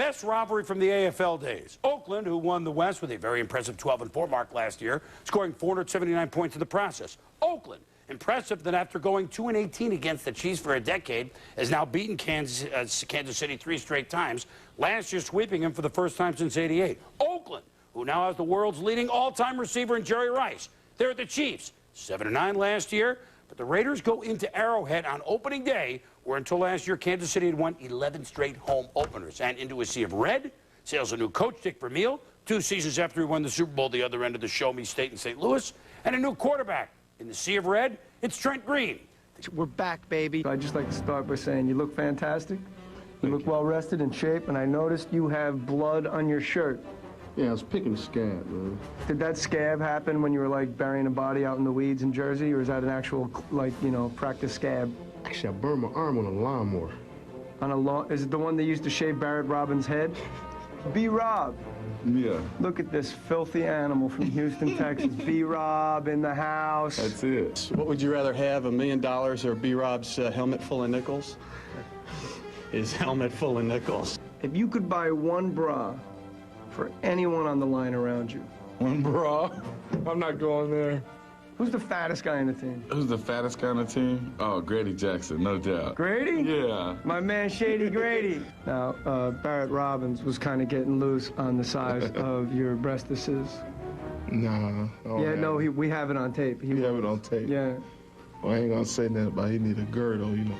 best rivalry from the AFL days. Oakland, who won the West with a very impressive 12-4 mark last year, scoring 479 points in the process. Oakland, impressive that after going 2-18 against the Chiefs for a decade, has now beaten Kansas City 3 straight times, last year sweeping him for the first time since '88. Oakland, who now has the world's leading all-time receiver in Jerry Rice. They're the Chiefs, 7-9 last year, but the Raiders go into Arrowhead on opening day, where until last year, Kansas City had won 11 straight home openers, and into a sea of red sails a new coach, Dick Vermeil, 2 seasons after he won the Super Bowl, the other end of the show me state in St. Louis, and a new quarterback. In the sea of red, it's Trent Green. We're back, baby. I'd just like to start by saying you look fantastic. You look well rested in shape, and I noticed you have blood on your shirt. Yeah, I was picking a scab, man. Did that scab happen when you were, like, burying a body out in the weeds in Jersey, or is that an actual, like, you know, practice scab? Actually, I burned my arm on a lawnmower. On a lawn? Is it the one they used to shave Barrett Robbins' head? B-Rob. Yeah. Look at this filthy animal from Houston, Texas. B-Rob in the house. That's it. What would you rather have, $1 million or B-Rob's helmet full of nickels? His helmet full of nickels. If you could buy one bra for anyone on the line around you. One bra? I'm not going there. Who's the fattest guy on the team? Who's the fattest guy on the team? Oh, Grady Jackson, no doubt. Grady? Yeah. My man, Shady Grady. Now, Barrett Robbins was kind of getting loose on the size of your breastises. Nah. Yeah, no, we have it on tape. We have it on tape? Yeah. Well, I ain't gonna say nothing about he need a girdle, you know.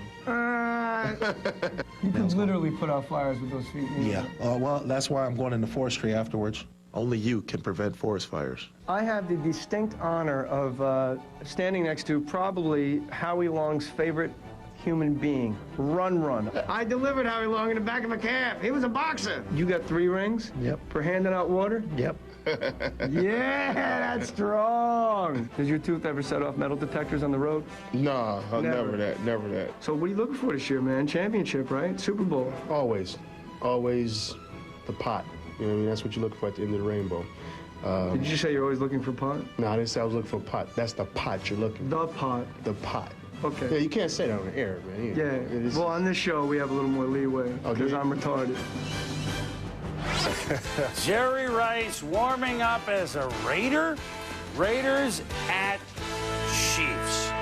You could literally put out flyers with those feet. Yeah, well, that's why I'm going into forestry afterwards. Only you can prevent forest fires. I have the distinct honor of standing next to probably Howie Long's favorite human being, Run. I delivered Howie Long in the back of a cab. He was a boxer. You got 3 rings? Yep. For handing out water? Yep. Yeah, that's strong. Does your tooth ever set off metal detectors on the road? Nah, never that. So what are you looking for this year, man? Championship, right? Super Bowl. Always the pot. You know what I mean? That's what you look for at the end of the rainbow. Did you just say you're always looking for pot? No, I didn't say I was looking for a pot. That's the pot you're looking for. The pot. The pot. Okay. Yeah, you can't say that on the air, man. Yeah. Well, on this show, we have a little more leeway because I'm retarded. Jerry Rice warming up as a Raider. Raiders at Chiefs.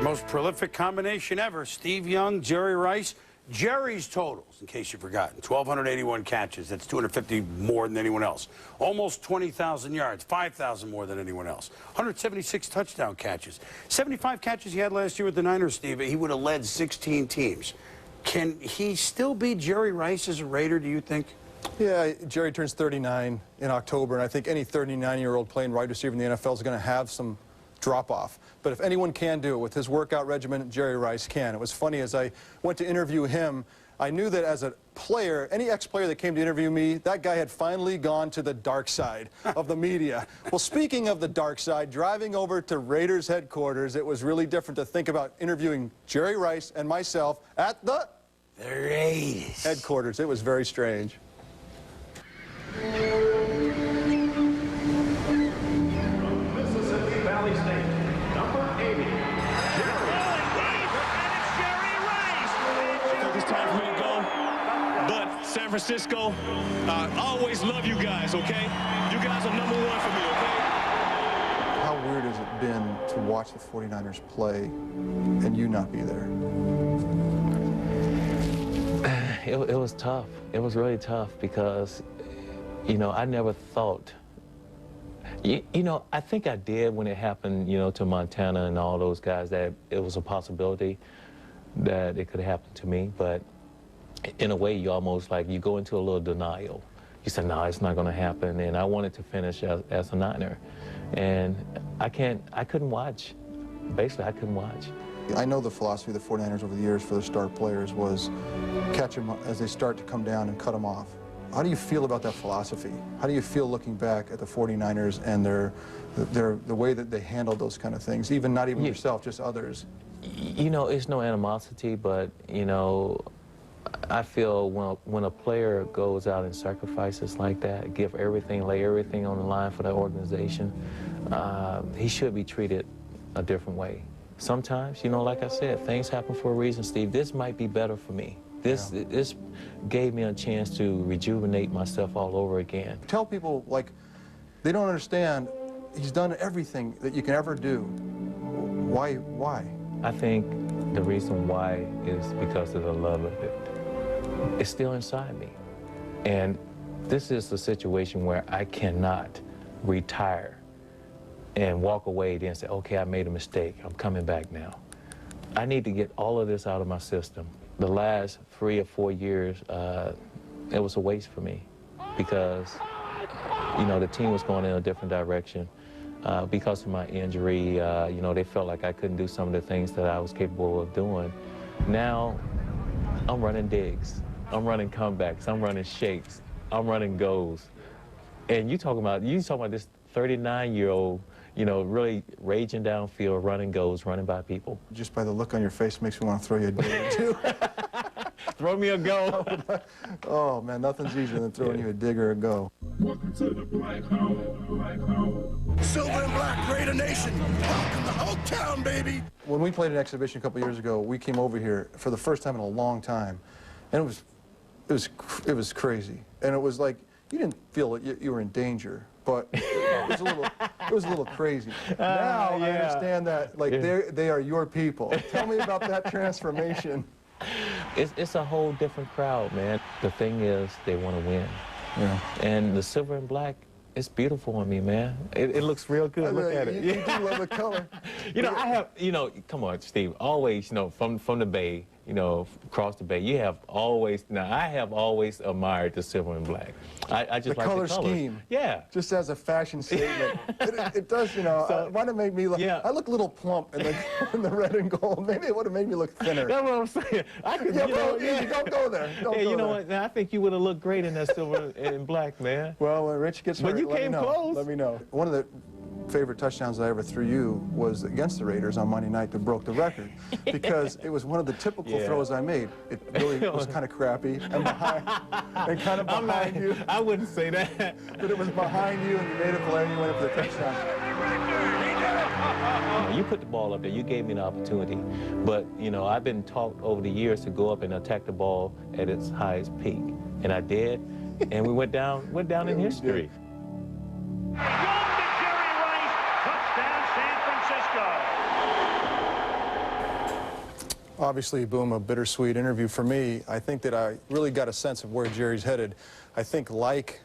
Most prolific combination ever. Steve Young, Jerry Rice. Jerry's totals, in case you've forgotten, 1,281 catches. That's 250 more than anyone else. Almost 20,000 yards, 5,000 more than anyone else. 176 touchdown catches. 75 catches he had last year with the Niners, Steve. He would have led 16 teams. Can he still be Jerry Rice as a Raider, do you think? Yeah, Jerry turns 39 in October, and I think any 39-year-old playing wide receiver in the NFL is going to have some drop-off. But if anyone can do it with his workout regimen, Jerry Rice can. It was funny, as I went to interview him, I knew that as a player, any ex-player that came to interview me, that guy had finally gone to the dark side of the media. Well, speaking of the dark side, driving over to Raiders headquarters, it was really different to think about interviewing Jerry Rice and myself at the Raiders headquarters. It was very strange. Valley State, number 80. I think it's time for me to go. But San Francisco, I always love you guys, okay? You guys are number 1 for me, okay? How weird has it been to watch the 49ers play and you not be there? It was tough. It was really tough because, you know, I never thought. You know, I think I did when it happened, you know, to Montana and all those guys, that it was a possibility that it could happen to me. But in a way, you almost like, you go into a little denial. You say, no, it's not going to happen. And I wanted to finish as a Niner. And I couldn't watch. Basically, I couldn't watch. I know the philosophy of the 49ers over the years for their star players was catch them as they start to come down and cut them off. How do you feel about that philosophy? How do you feel looking back at the 49ers and the way that they handled those kind of things, even not even yourself, just others? You know, it's no animosity, but, you know, I feel when a player goes out and sacrifices like that, give everything, lay everything on the line for that organization, he should be treated a different way. Sometimes, you know, like I said, things happen for a reason, Steve. This might be better for me. This gave me a chance to rejuvenate myself all over again. Tell people, like, they don't understand, he's done everything that you can ever do. Why? I think the reason why is because of the love of it. It's still inside me. And this is a situation where I cannot retire and walk away then say, okay, I made a mistake, I'm coming back now. I need to get all of this out of my system. The last 3 or 4 years, it was a waste for me because, you know, the team was going in a different direction. Because of my injury, you know, they felt like I couldn't do some of the things that I was capable of doing. Now, I'm running digs, I'm running comebacks, I'm running shakes, I'm running goals. And you talking about this 39-year-old, you know, really raging downfield, running goals, running by people. Just by the look on your face makes me want to throw you a dig, too. Throw me a go. Oh, man, nothing's easier than throwing you a dig or a go. Welcome to the Black Home. Silver and black, Raider Nation. Welcome to Oakland, baby. When we played an exhibition a couple years ago, we came over here for the first time in a long time, and it was crazy. And it was like, you didn't feel that you were in danger, but it was a little crazy. Now I understand that, like, they are your people. Tell me about that transformation. It's a whole different crowd, man. The thing is, they want to win. Yeah. And the silver and black, it's beautiful on me, man. It looks real good. Look at it. You do love the color. You know, I have, you know, come on, Steve, always, you know, from the Bay, you know, across the Bay, I have always admired the silver and black. I just like color the color scheme. Yeah. Just as a fashion statement. it does, you know, want to make me look, I look a little plump in the red and gold. Maybe it would have made me look thinner. That's what I'm saying. I could, don't go there. Don't go you know there. what, I think you would have looked great in that silver and black, man. Well, when Rich gets hurt, But you came close. Let me know. One of the favorite touchdowns I ever threw you was against the Raiders on Monday night that broke the record because it was one of the typical throws I made. It really was kind of crappy and behind you. I wouldn't say that. But it was behind you and you made a play and you went up for the touchdown. You put the ball up there, you gave me an opportunity. But, you know, I've been taught over the years to go up and attack the ball at its highest peak. And I did, and we went down in history. Obviously, Boom, a bittersweet interview for me. I think that I really got a sense of where Jerry's headed. I think, like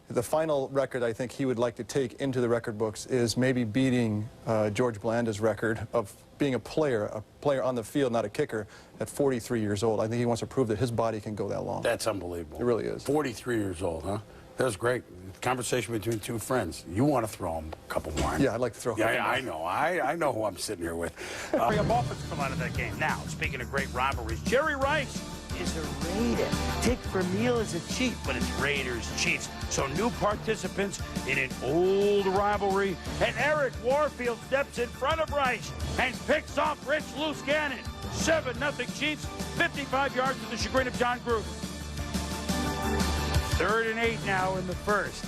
the final record I think he would like to take into the record books is maybe beating George Blanda's record of being a player on the field, not a kicker, at 43 years old. I think he wants to prove that his body can go that long. That's unbelievable. It really is. 43 years old, huh? That was great. Conversation between two friends. You want to throw them a couple more. Yeah, I'd like to throw a couple more. I know. I know who I'm sitting here with. Bring up offense come out of that game. Now, speaking of great rivalries, Jerry Rice is a Raider. Dick Vermeil is a Chief, but it's Raiders-Chiefs. So new participants in an old rivalry. And Eric Warfield steps in front of Rice and picks off Rich Loose Gannon. 7-0 Chiefs, 55 yards to the chagrin of John Gruden. 3rd and 8 now in the first.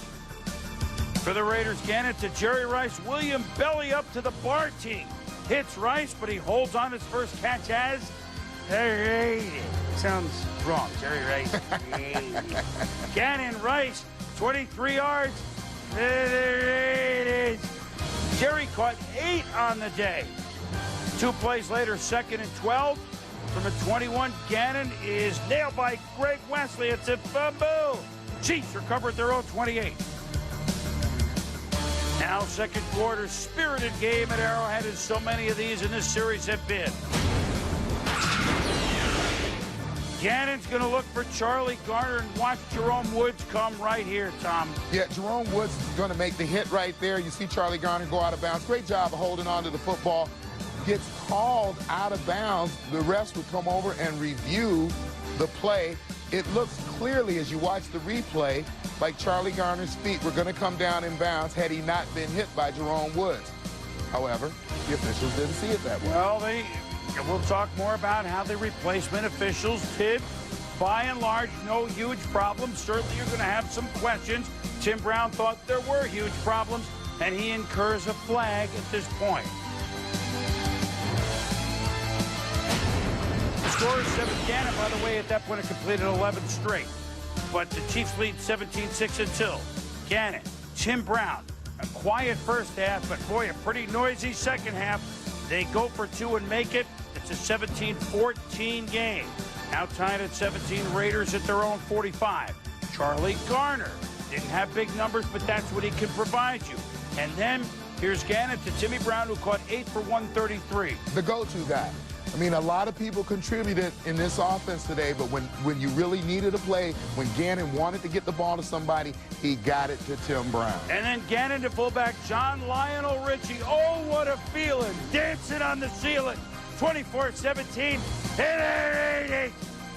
For the Raiders, Gannon to Jerry Rice. William belly up to the bar team. Hits Rice, but he holds on his first catch as Raiders. Sounds wrong. Jerry Rice. Gannon, Rice, 23 yards. Raiders. Jerry caught 8 on the day. 2 plays later, 2nd and 12. From the 21, Gannon is nailed by Greg Wesley. It's a fumble. Chiefs recover at their own 28. Now, second quarter, spirited game at Arrowhead, as so many of these in this series have been. Gannon's going to look for Charlie Garner and watch Jerome Woods come right here, Tom. Yeah, Jerome Woods is going to make the hit right there. You see Charlie Garner go out of bounds. Great job of holding on to the football. Gets called out of bounds. The refs would come over and review the play. It looks clearly, as you watch the replay, like Charlie Garner's feet were going to come down in bounds had he not been hit by Jerome Woods. However, the officials didn't see it that way. Well, we'll talk more about how the replacement officials did. By and large, no huge problems. Certainly you're going to have some questions. Tim Brown thought there were huge problems, and he incurs a flag at this point. scores. 7th Gannon, by the way, at that point, had completed 11 straight. But the Chiefs lead 17-6 until Gannon, Tim Brown, a quiet first half, but boy, a pretty noisy second half. They go for 2 and make it. It's a 17-14 game. Now tied at 17, Raiders at their own 45. Charlie Garner didn't have big numbers, but that's what he can provide you. And then here's Gannon to Timmy Brown, who caught 8 for 133. The go-to guy. I mean, a lot of people contributed in this offense today, but when you really needed a play, when Gannon wanted to get the ball to somebody, he got it to Tim Brown. And then Gannon to fullback John Lionel Richie. Oh, what a feeling. Dancing on the ceiling. 24-17.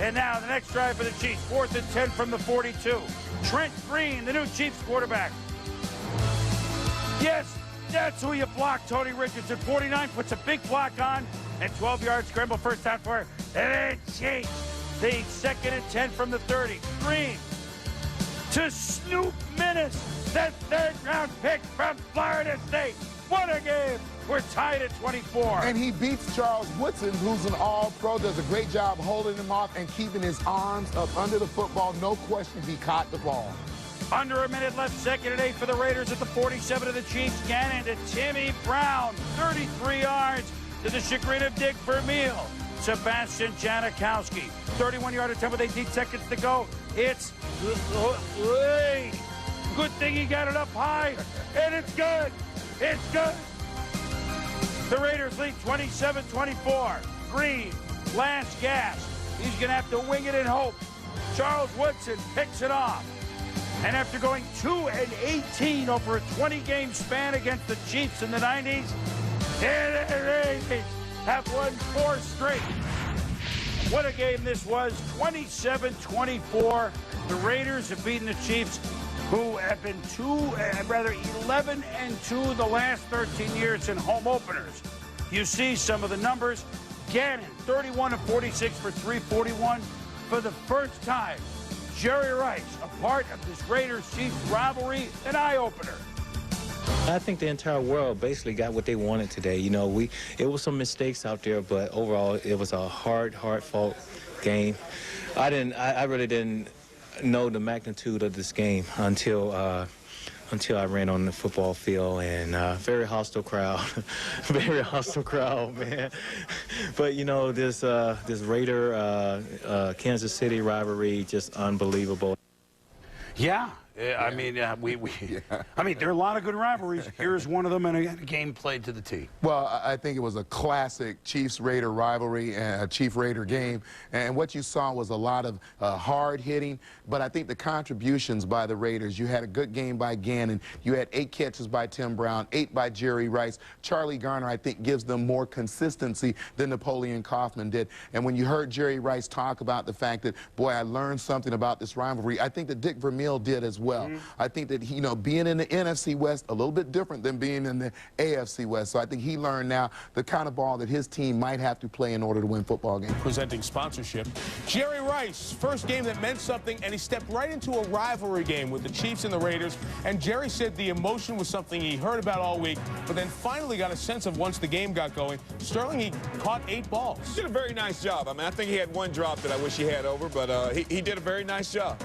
And now the next drive for the Chiefs. 4th and 10 from the 42. Trent Green, the new Chiefs quarterback. Yes, that's who you block, Tony Richardson. 49 puts a big block on. And 12-yard scramble, first down for the Chiefs. The 2nd and 10 from the 30. Green to Snoop Minnis, that 3rd-round pick from Florida State. What a game. We're tied at 24. And he beats Charles Woodson, who's an all-pro, does a great job holding him off and keeping his arms up under the football. No question he caught the ball. Under a minute left, 2nd and 8 for the Raiders at the 47 of the Chiefs. Gannon to Timmy Brown, 33 yards. To the chagrin of Dick Vermeil. Sebastian Janikowski. 31-yard attempt with 18 seconds to go. It's good thing he got it up high. And it's good. It's good. The Raiders lead 27-24. Green, last gasp. He's going to have to wing it and hope. Charles Woodson picks it off. And after going 2-18 over a 20-game span against the Chiefs in the 90s, have won 4 straight. What a game this was. 27-24. The Raiders have beaten the Chiefs, who have been 11-2 the last 13 years in home openers. You see some of the numbers. Gannon, 31-46 for 341. For the first time, Jerry Rice, a part of this Raiders-Chiefs rivalry, an eye-opener. I think the entire world basically got what they wanted today. You know, it was some mistakes out there, but overall it was a hard-fought game. I really didn't know the magnitude of this game until I ran on the football field, and very hostile crowd, very hostile crowd, man. But you know, this Raider Kansas City rivalry, just unbelievable. Yeah. I mean, I mean, there are a lot of good rivalries. Here's one of them, and a game played to the T. Well, I think it was a classic Chiefs-Raider rivalry and a Chief-Raider game. And what you saw was a lot of hard hitting. But I think the contributions by the Raiders, you had a good game by Gannon. You had 8 catches by Tim Brown, 8 by Jerry Rice. Charlie Garner, I think, gives them more consistency than Napoleon Kaufman did. And when you heard Jerry Rice talk about the fact that, boy, I learned something about this rivalry, I think that Dick Vermeil did as well. I think that, you know, being in the NFC West, a little bit different than being in the AFC West. So I think he learned now the kind of ball that his team might have to play in order to win football games. Presenting sponsorship. Jerry Rice, first game that meant something, and he stepped right into a rivalry game with the Chiefs and the Raiders. And Jerry said the emotion was something he heard about all week, but then finally got a sense of once the game got going. Sterling, he caught 8 balls. He did a very nice job. I mean, I think he had one drop that I wish he had over, but he did a very nice job.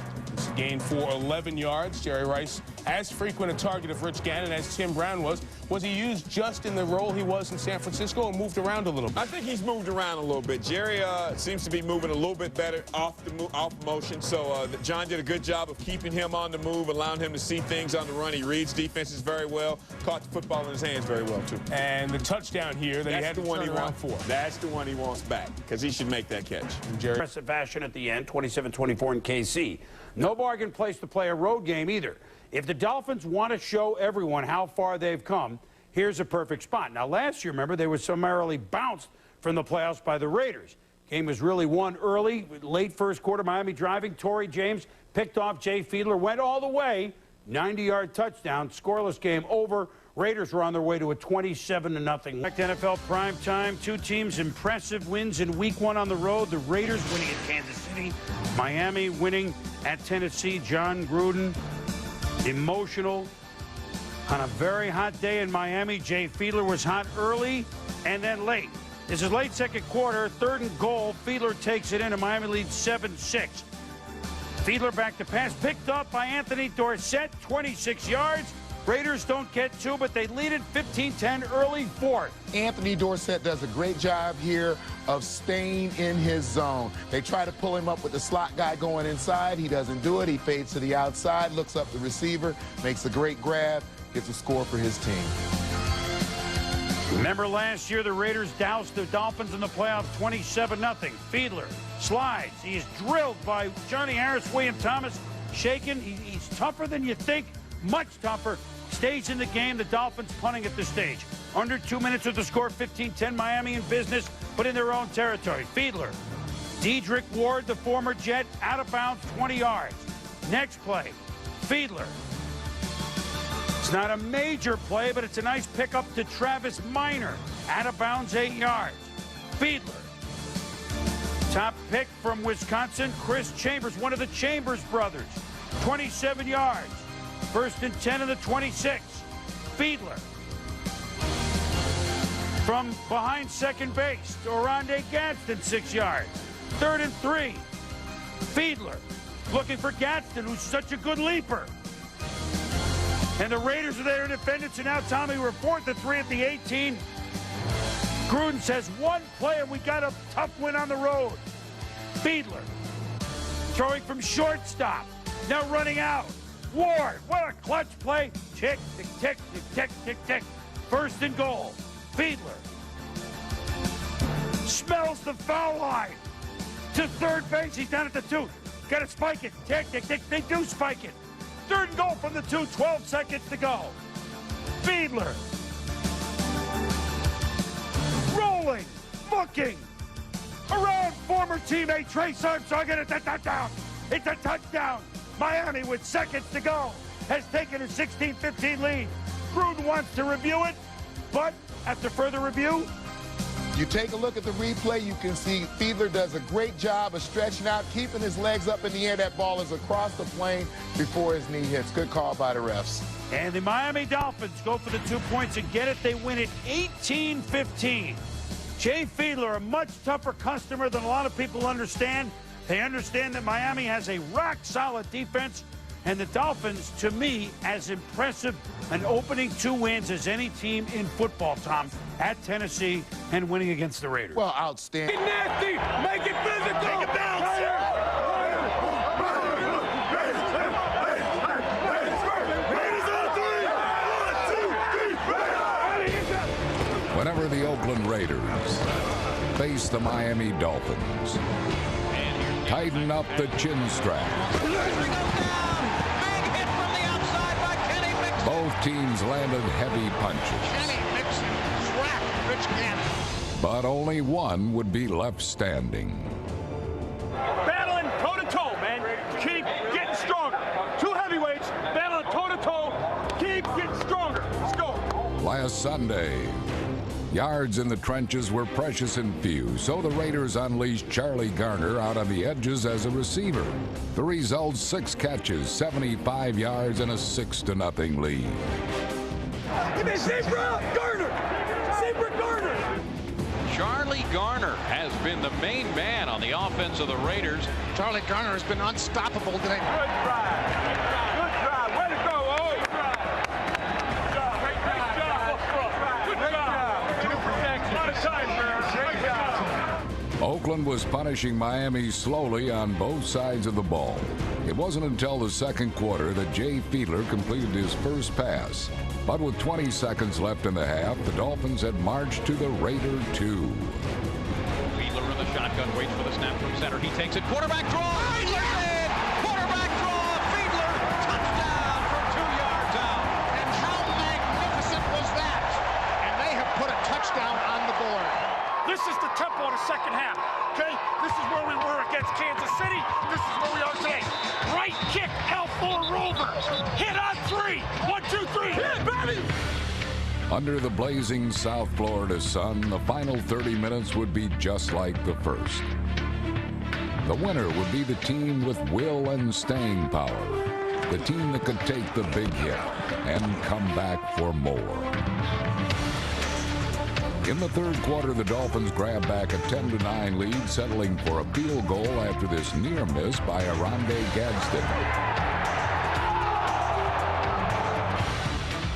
Gained for 11 yards. Jerry Rice, as frequent a target of Rich Gannon as Tim Brown was he used just in the role he was in San Francisco and moved around a little bit? I think he's moved around a little bit. Jerry seems to be moving a little bit better off motion, so John did a good job of keeping him on the move, allowing him to see things on the run. He reads defenses very well, caught the football in his hands very well, too. And the touchdown here that he had to turn around for. That's the one he wants back, because he should make that catch. Jerry. Impressive fashion at the end, 27-24 in KC. No bargain place to play a road game either. If the Dolphins want to show everyone how far they've come, here's a perfect spot. Now, last year, remember, they were summarily bounced from the playoffs by the Raiders. Game was really won early, late first quarter, Miami driving. Torrey James picked off Jay Fiedler, went all the way, 90-yard touchdown, scoreless game over. Raiders were on their way to a 27-0. Back to NFL prime time. 2 teams impressive wins in week 1 on the road. The Raiders winning at Kansas City. Miami winning at Tennessee. John Gruden, emotional. On a very hot day in Miami, Jay Fiedler was hot early and then late. This is late second quarter, 3rd and goal. Fiedler takes it in, and Miami leads 7-6. Fiedler back to pass, picked up by Anthony Dorsett, 26 yards. Raiders don't get 2, but they lead it 15-10 early 4th. Anthony Dorsett does a great job here of staying in his zone. They try to pull him up with the slot guy going inside. He doesn't do it. He fades to the outside, looks up the receiver, makes a great grab, gets a score for his team. Remember last year the Raiders doused the Dolphins in the playoffs 27-0. Fiedler slides. He is drilled by Johnny Harris, William Thomas, shaken. He's tougher than you think, much tougher. Stays in the game. The Dolphins punting at this stage. Under 2 minutes with the score, 15-10, Miami in business, but in their own territory. Fiedler, Dedrick Ward, the former Jet, out of bounds, 20 yards. Next play, Fiedler. It's not a major play, but it's a nice pickup to Travis Minor. Out of bounds, 8 yards. Fiedler. Top pick from Wisconsin, Chris Chambers, one of the Chambers brothers. 27 yards. 1st and 10 of the 26. Fiedler. From behind second base, Oronde Gadsden, 6 yards. 3rd and 3. Fiedler looking for Gadsden, who's such a good leaper. And the Raiders are there in defendants, and now Tommy, we're 4th and 3 at the 18. Gruden says one play, and we got a tough win on the road. Fiedler throwing from shortstop, now running out. Ward, what a clutch play. Tick, tick, tick, tick, tick, tick, tick. 1st and goal. Fiedler smells the foul line to third base. He's down at the 2. Got to spike it. Tick, tick, tick. They do spike it. 3rd and goal from the 2. 12 seconds to go. Fiedler rolling, looking around former teammate Trace Armstrong, and it's a touchdown. It's a touchdown. Miami, with seconds to go, has taken a 16-15 lead. Gruden wants to review it, but after further review, you take a look at the replay, you can see Fiedler does a great job of stretching out, keeping his legs up in the air. That ball is across the plane before his knee hits. Good call by the refs. And the Miami Dolphins go for the 2 points and get it. They win it 18-15. Jay Fiedler, a much tougher customer than a lot of people understand. They understand that Miami has a rock-solid defense, and the Dolphins, to me, as impressive an opening 2 wins as any team in football, Tom, at Tennessee and winning against the Raiders. Well, outstanding. Get nasty! Make it physical! Take it down, Whenever the Oakland Raiders face the Miami Dolphins, tighten up the chin strap. Both teams landed heavy punches. But only one would be left standing. Battling toe-to-toe, man. Keep getting stronger. 2 heavyweights battling toe-to-toe. Keep getting stronger. Let's go. Last Sunday, yards in the trenches were precious and few, so the Raiders unleashed Charlie Garner out on the edges as a receiver. The result, 6 catches, 75 yards, and a 6-0 lead. Give me Zebra Garner! Zebra Garner! Charlie Garner has been the main man on the offense of the Raiders. Charlie Garner has been unstoppable today. Good drive. Good drive. Way to go, oh! Good job. Great job. Good job. Good protection. A lot of time, man. Great job. Oakland was punishing Miami slowly on both sides of the ball. It wasn't until the second quarter that Jay Fiedler completed his first pass. But with 20 seconds left in the half, the Dolphins had marched to the Raider 2. Fiedler in the shotgun, waits for the snap from center. He takes it. Quarterback draw. Fiedler's in. Quarterback draw. Fiedler. Touchdown from 2 yards out. And how magnificent was that? And they have put a touchdown on the board. This is the tempo of the second half, okay? This is where we were against Kansas City. This is where we are today. Right kick, L4 rover. Hit on 3. 1, 2, 3. Hit, baby! Under the blazing South Florida sun, the final 30 minutes would be just like the first. The winner would be the team with will and staying power. The team that could take the big hit and come back for more. In the third quarter, the Dolphins grabbed back a 10-9 lead, settling for a field goal after this near miss by Aronde Gadsden.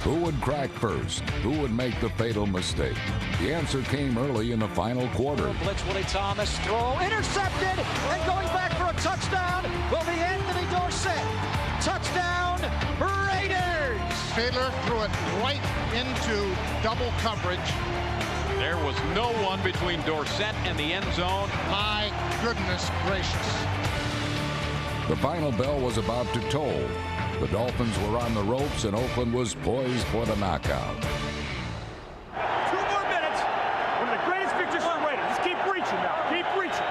Who would crack first? Who would make the fatal mistake? The answer came early in the final quarter. Blitz Willie Thomas throw intercepted, and going back for a touchdown will be Anthony Dorsett. Touchdown, Raiders! Fiedler threw it right into double coverage. There was no one between Dorsett and the end zone. My goodness gracious. The final bell was about to toll. The Dolphins were on the ropes, and Oakland was poised for the knockout. 2 more minutes. One of the greatest victories for the Raiders. Just keep reaching now. Keep reaching.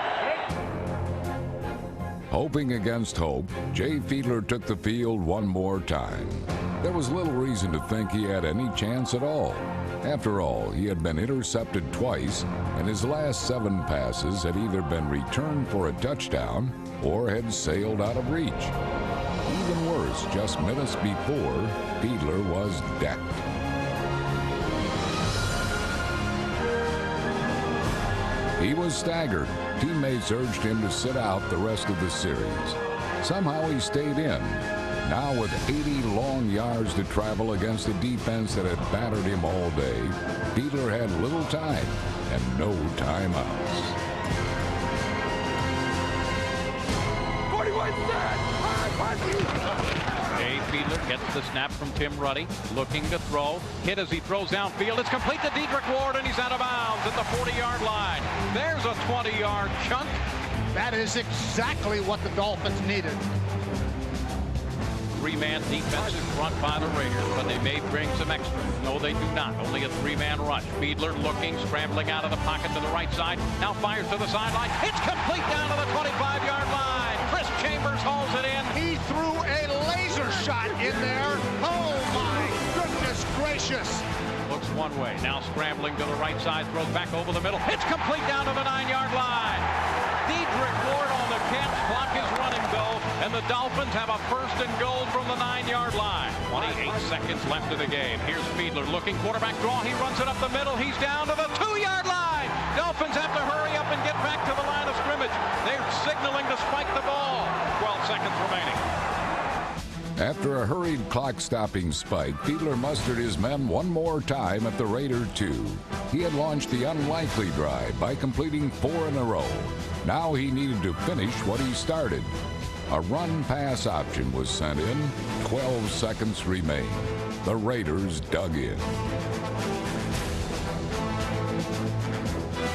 Hoping against hope, Jay Fiedler took the field one more time. There was little reason to think he had any chance at all. After all, he had been intercepted twice, and his last 7 passes had either been returned for a touchdown or had sailed out of reach. Even worse, just minutes before, Fiedler was decked. He was staggered. Teammates urged him to sit out the rest of the series. Somehow he stayed in. Now with 80 long yards to travel against a defense that had battered him all day, Fiedler had little time and no timeouts. 41 set. Jay Fiedler gets the snap from Tim Ruddy, looking to throw. Hit as he throws downfield. It's complete to Dedrick Ward, and he's out of bounds at the 40-yard line. There's a 20-yard chunk. That is exactly what the Dolphins needed. 3-man defensive front by the Raiders, but they may bring some extra. No, they do not. Only a 3-man rush. Fiedler looking, scrambling out of the pocket to the right side. Now fires to the sideline. It's complete down to the 25-yard line. Chris Chambers hauls it in. He threw a laser shot in there. Oh, my goodness gracious. Looks one way. Now scrambling to the right side. Throws back over the middle. It's complete down to the 9-yard line. Dedrick Ward on the catch. Clock is running, though, and the Dolphins have a 1st and goal from the 9-yard line. 28 seconds left of the game. Here's Fiedler looking. Quarterback draw. He runs it up the middle. He's down to the 2-yard line. Dolphins have to hurry up and get back to the line of scrimmage. They're signaling to spike the ball. 12 seconds remaining. After a hurried clock-stopping spike, Fiedler mustered his men one more time at the Raider 2. He had launched the unlikely drive by completing 4 in a row. Now he needed to finish what he started. A run-pass option was sent in. 12 seconds remained. The Raiders dug in.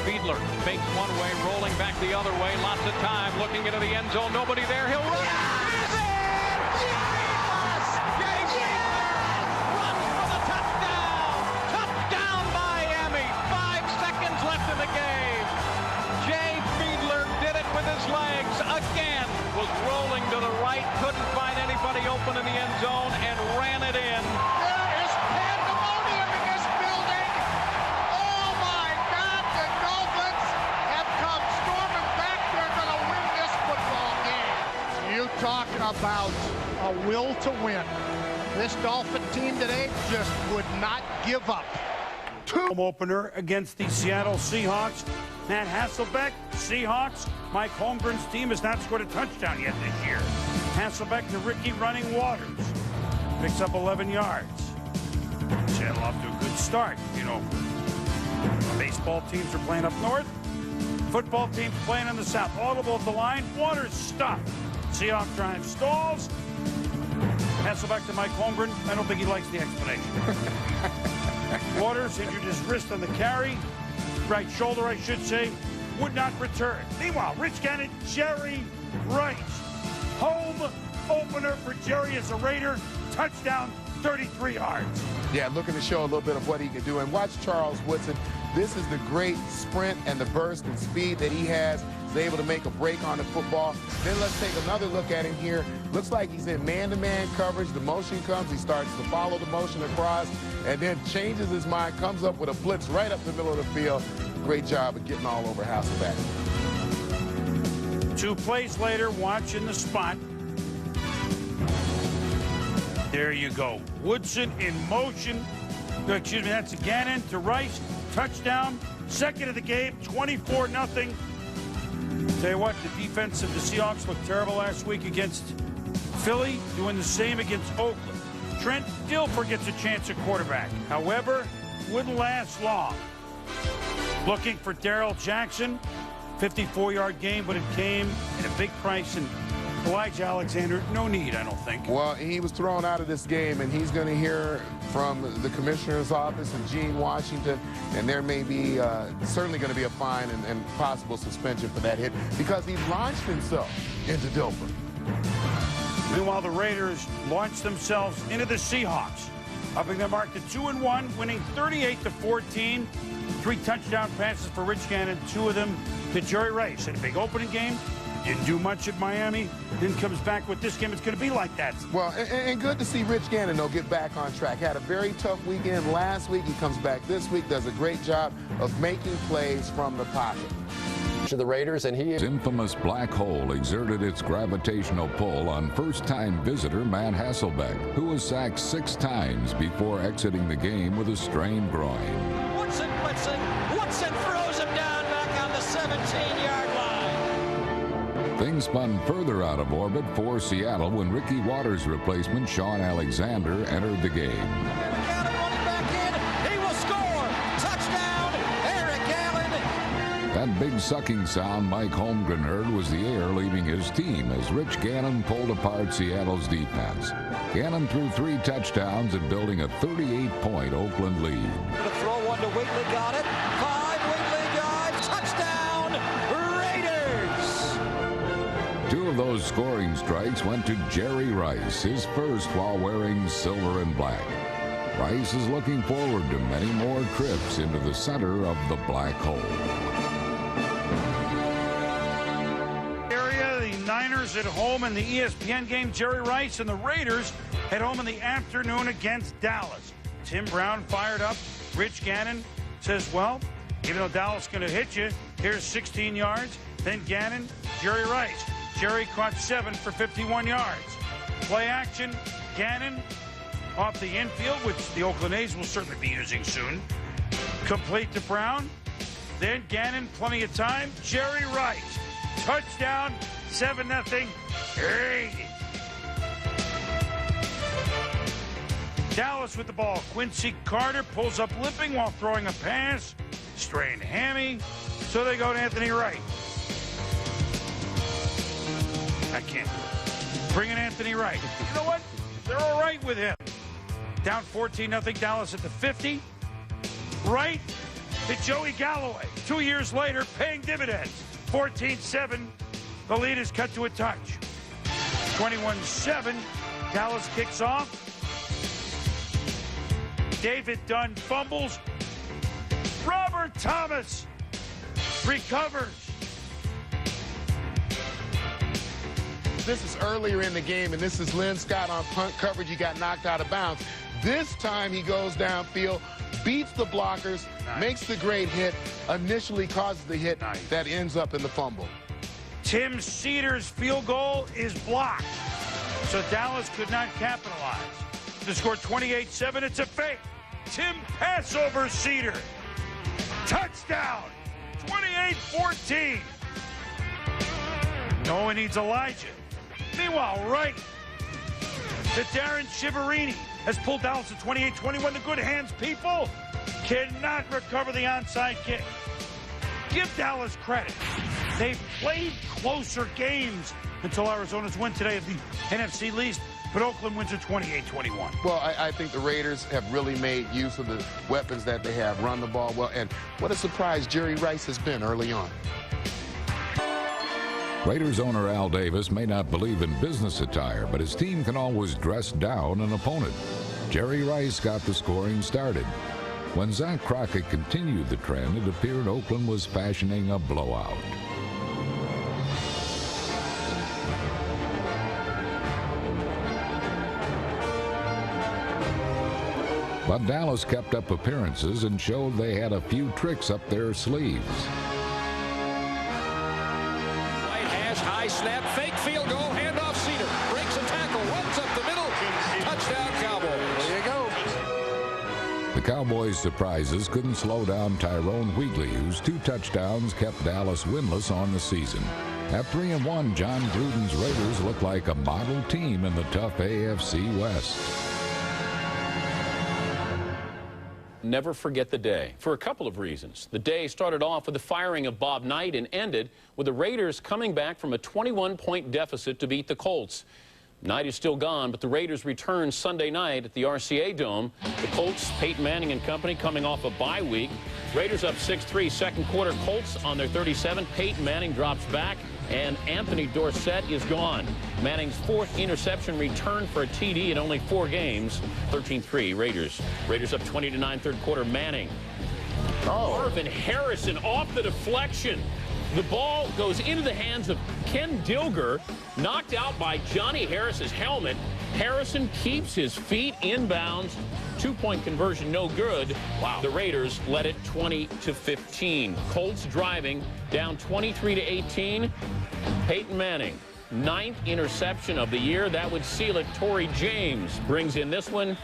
Fiedler fakes one way, rolling back the other way. Lots of time, looking into the end zone. Nobody there. He'll run. Was rolling to the right, couldn't find anybody open in the end zone, and ran it in. There is pandemonium in this building. Oh, my God, the Dolphins have come storming back. They're going to win this football game. You talk about a will to win. This Dolphin team today just would not give up. Home opener against the Seattle Seahawks. Matt Hasselbeck, Seahawks. Mike Holmgren's team has not scored a touchdown yet this year. Hasselbeck to Ricky running Waters. Picks up 11 yards. Seattle off to a good start. You know, baseball teams are playing up north. Football teams playing in the south. Audible at the line. Waters stopped. Seahawks drive stalls. Hasselbeck to Mike Holmgren. I don't think he likes the explanation. Waters injured his wrist on the carry. Right shoulder, I should say, would not return. Meanwhile, Rich Gannon, Jerry Rice. Home opener for Jerry as a Raider. Touchdown, 33 yards. Yeah, looking to show a little bit of what he can do. And watch Charles Woodson. This is the great sprint and the burst and speed that he has. He's able to make a break on the football. Then let's take another look at him here. Looks like he's in man-to-man coverage. The motion comes. He starts to follow the motion across and then changes his mind, comes up with a blitz right up the middle of the field. Great job of getting all over Hasselbeck. 2 plays later, watching the spot. There you go. Woodson in motion. Excuse me, that's Gannon to Rice. touchdown, second of the game, 24-0. Tell you what, the defense of the Seahawks looked terrible last week against Philly, doing the same against Oakland. Trent Dilfer gets a chance at quarterback. However, wouldn't last long. Looking for Darrell Jackson, 54-yard game, but it came at a big price. And Elijah Alexander, no need, I don't think. Well, he was thrown out of this game, and he's going to hear from the commissioner's office and Gene Washington, and there may be certainly going to be a fine and possible suspension for that hit because he launched himself into Dilfer. Meanwhile, the Raiders launched themselves into the Seahawks, upping their mark to 2-1, winning 38-14. 3 touchdown passes for Rich Gannon, 2 of them to Jerry Rice. In a big opening game, didn't do much at Miami, then comes back with this game. It's going to be like that. Well, and good to see Rich Gannon, though, get back on track. Had a very tough weekend last week. He comes back this week, does a great job of making plays from the pocket. To the Raiders, and His infamous black hole exerted its gravitational pull on first-time visitor Matt Hasselbeck, who was sacked 6 times before exiting the game with a strained groin. Woodson blitzing. Woodson throws him down back on the 17-yard line. Things spun further out of orbit for Seattle when Ricky Waters' replacement Sean Alexander entered the game. That big sucking sound Mike Holmgren heard was the air leaving his team as Rich Gannon pulled apart Seattle's defense. Gannon threw 3 touchdowns and building a 38-point Oakland lead. The throw one to Wheatley, got it. 5, Wheatley dives, touchdown, Raiders! 2 of those scoring strikes went to Jerry Rice, his first while wearing silver and black. Rice is looking forward to many more trips into the center of the black hole. Niners at home in the ESPN game. Jerry Rice and the Raiders at home in the afternoon against Dallas. Tim Brown fired up. Rich Gannon says, well, even though Dallas is going to hit you, here's 16 yards. Then Gannon, Jerry Rice. Jerry caught 7 for 51 yards. Play action, Gannon off the infield, which the Oakland A's will certainly be using soon. Complete to Brown. Then Gannon, plenty of time. Jerry Rice, touchdown. 7-0. Dallas with the ball. Quincy Carter pulls up limping while throwing a pass. Strained hammy. So they go to Anthony Wright. I can't do it. Bring in Anthony Wright. You know what? They're all right with him. Down 14-0. Dallas at the 50. Wright to Joey Galloway. 2 years later, paying dividends. 14-7. The lead is cut to a touch. 21-7. Dallas kicks off. David Dunn fumbles. Robert Thomas recovers. This is earlier in the game, and this is Lynn Scott on punt coverage. He got knocked out of bounds. This time he goes downfield, beats the blockers, makes the great hit, initially causes the hit that ends up in the fumble. Tim Cedar's field goal is blocked, so Dallas could not capitalize. To score 28-7, it's a fake. Tim Passover Cedar. Touchdown, 28-14. No one needs Elijah. Meanwhile, Wright to Darren Shiverini has pulled Dallas to 28-21. The good hands people cannot recover the onside kick. Give Dallas credit. They've played closer games until Arizona's win today of the NFC least, but Oakland wins at 28-21. Well, I think the Raiders have really made use of the weapons that they have, run the ball well, and what a surprise Jerry Rice has been early on. Raiders owner Al Davis may not believe in business attire, but his team can always dress down an opponent. Jerry Rice got the scoring started. When Zach Crockett continued the trend, it appeared Oakland was fashioning a blowout. But Dallas kept up appearances and showed they had a few tricks up their sleeves. Right hash, high snap, fake field goal, handoff Cedar, breaks a tackle, runs up the middle, touchdown Cowboys. There you go. The Cowboys' surprises couldn't slow down Tyrone Wheatley, whose 2 touchdowns kept Dallas winless on the season. At 3-1, John Gruden's Raiders look like a model team in the tough AFC West. Never forget the day, for a couple of reasons. The day started off with the firing of Bob Knight and ended with the Raiders coming back from a 21-point deficit to beat the Colts. Knight is still gone, but the Raiders return Sunday night at the RCA Dome. The Colts, Peyton Manning and company, coming off a bye week. Raiders up 6-3 second quarter. Colts on their 37. Peyton Manning drops back, and Anthony Dorsett is gone. Manning's 4th interception return for a TD in only 4 games. 13-3 Raiders. Raiders up 20-9 third quarter. Manning. Marvin Harrison off the deflection. The ball goes into the hands of Ken Dilger, knocked out by Johnny Harris's helmet. Harrison keeps his feet inbounds. 2-point conversion, no good. Wow. The Raiders led it 20-15. Colts driving, down 23-18. Peyton Manning, 9th interception of the year. That would seal it. Torrey James brings in this one.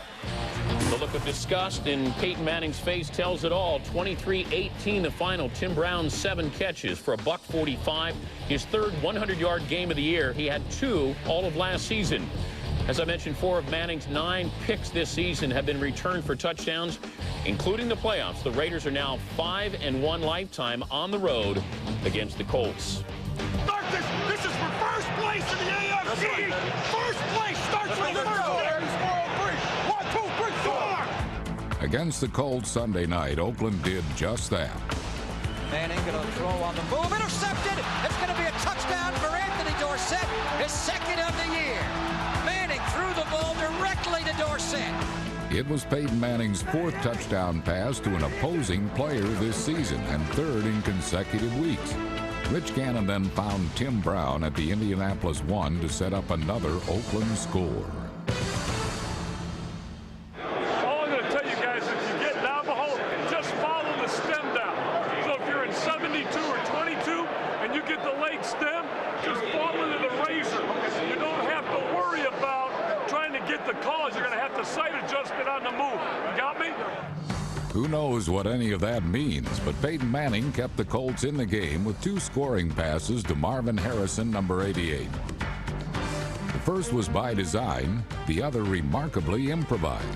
The look of disgust in Peyton Manning's face tells it all. 23-18 the final. Tim Brown 7 catches for a $145. His 3rd 100-yard game of the year. He had 2 all of last season. As I mentioned, 4 of Manning's 9 picks this season have been returned for touchdowns, including the playoffs. The Raiders are now 5-1 lifetime on the road against the Colts. Start this. This is for first place in the AFC. First place starts with the first game. 1, 2, 3, 4. Against the Colts Sunday night, Oakland did just that. Manning going to throw on the move. Intercepted. It's going to be a touchdown for Anthony Dorsett, his 2nd of the year. Manning threw the ball directly to Dorsett. It was Peyton Manning's 4th touchdown pass to an opposing player this season and 3rd in consecutive weeks. Rich Gannon then found Tim Brown at the Indianapolis 1 to set up another Oakland score. All I'm going to tell you guys, if you get down the hole, just follow the stem down. So if you're in 72 or 22 and you get the late stem, just follow to the razor. You don't have to worry about trying to get the calls. You're going to have to sight adjust it on the move. Got me? Who knows what any of that means, but Peyton Manning kept the Colts in the game with 2 scoring passes to Marvin Harrison, number 88. The first was by design, the other remarkably improvised.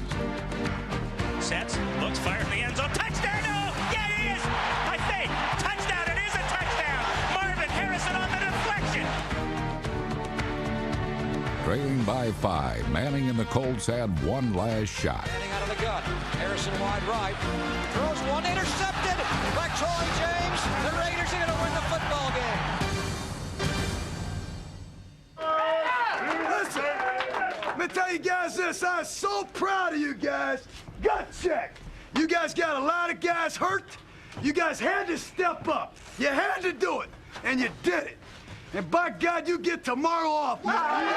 Sets, looks, fires in the end zone. Touchdown! No! Yeah, it is! I think! Touchdown! It is a touchdown! Marvin Harrison on the deflection! Trailing by 5, Manning and the Colts had one last shot. Manning out of the gun. Harrison wide right. Throws one, intercepted by Torrey James. The Raiders are going to win the football game. Listen, let me tell you guys this. I'm so proud of you guys. Gut check. You guys got a lot of guys hurt. You guys had to step up. You had to do it, and you did it. And by God, you get tomorrow off, man.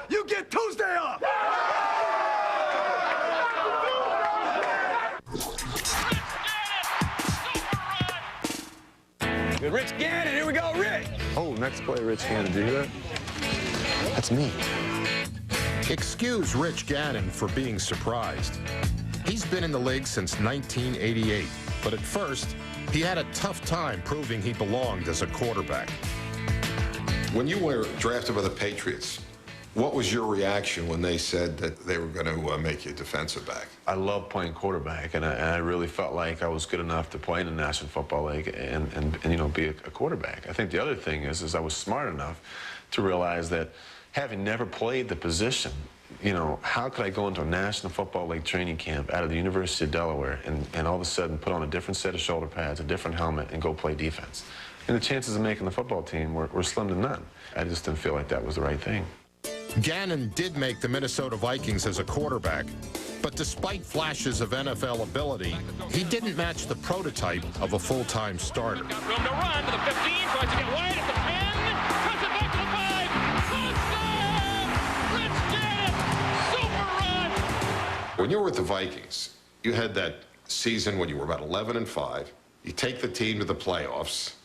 You get Tuesday off. Good, Rich Gannon. Here we go, Rich. Oh, next play, Rich Gannon. Did you hear that? That's me. Excuse Rich Gannon for being surprised. He's been in the league since 1988, but at first, he had a tough time proving he belonged as a quarterback. When you were drafted by the Patriots, what was your reaction when they said that they were going to make you defensive back? I love playing quarterback, and I really felt like I was good enough to play in the National Football League and you know, be a quarterback. I think the other thing is I was smart enough to realize that having never played the position, you know, how could I go into a National Football League training camp out of the University of Delaware and all of a sudden put on a different set of shoulder pads, a different helmet, and go play defense? And the chances of making the football team were slim to none. I just didn't feel like that was the right thing. Gannon did make the Minnesota Vikings as a quarterback, but despite flashes of NFL ability, he didn't match the prototype of a full-time starter. Room to run to the 15, tries to get wide at the 10, cuts it back to the 5. Touchdown! Rich Gannon, super run! When you were with the Vikings, you had that season when you were about 11-5. You take the team to the playoffs,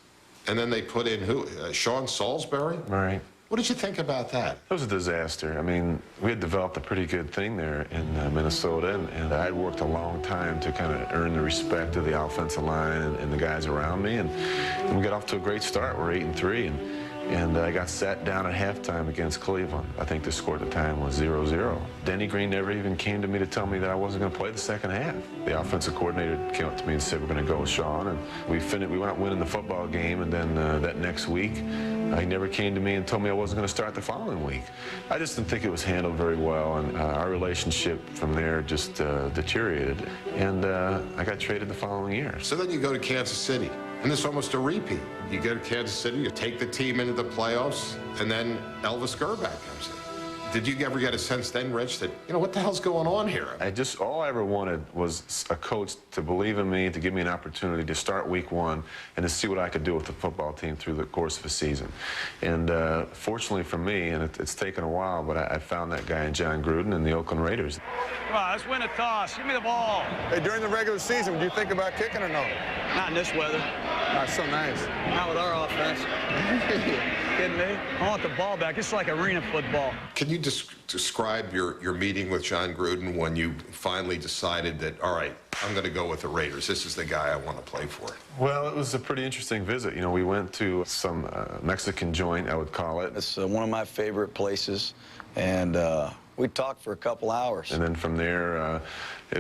And then they put in who? Sean Salisbury? Right. What did you think about that? It was a disaster. I mean, we had developed a pretty good thing there in Minnesota, and I'd worked a long time to kind of earn the respect of the offensive line and the guys around me, and we got off to a great start. We're 8-3, and I got sat down at halftime against Cleveland. I think the score at the time was 0-0. Denny Green never even came to me to tell me that I wasn't going to play the second half. The offensive coordinator came up to me and said, we're going to go with Sean, and we went out winning the football game, and then that next week, he never came to me and told me I wasn't going to start the following week. I just didn't think it was handled very well, and our relationship from there just deteriorated, and I got traded the following year. So then you go to Kansas City, and it's almost a repeat. You go to Kansas City, you take the team into the playoffs, and then Elvis Gerback comes in. Did you ever get a sense then, Rich, that, you know, what the hell's going on here? All I ever wanted was a coach to believe in me, to give me an opportunity to start week 1 and to see what I could do with the football team through the course of a season. And fortunately for me, and it's taken a while, but I found that guy in John Gruden and the Oakland Raiders. Come on, let's win a toss. Give me the ball. Hey, during the regular season, do you think about kicking or no? Not in this weather. That's so nice. Not with our offense. Kidding me? I want the ball back. It's like arena football. Can you describe your meeting with John Gruden when you finally decided that, all right, I'm going to go with the Raiders. This is the guy I want to play for? Well, it was a pretty interesting visit. You know, we went to some Mexican joint, I would call it. It's one of my favorite places, and we talked for a couple hours. And then from there,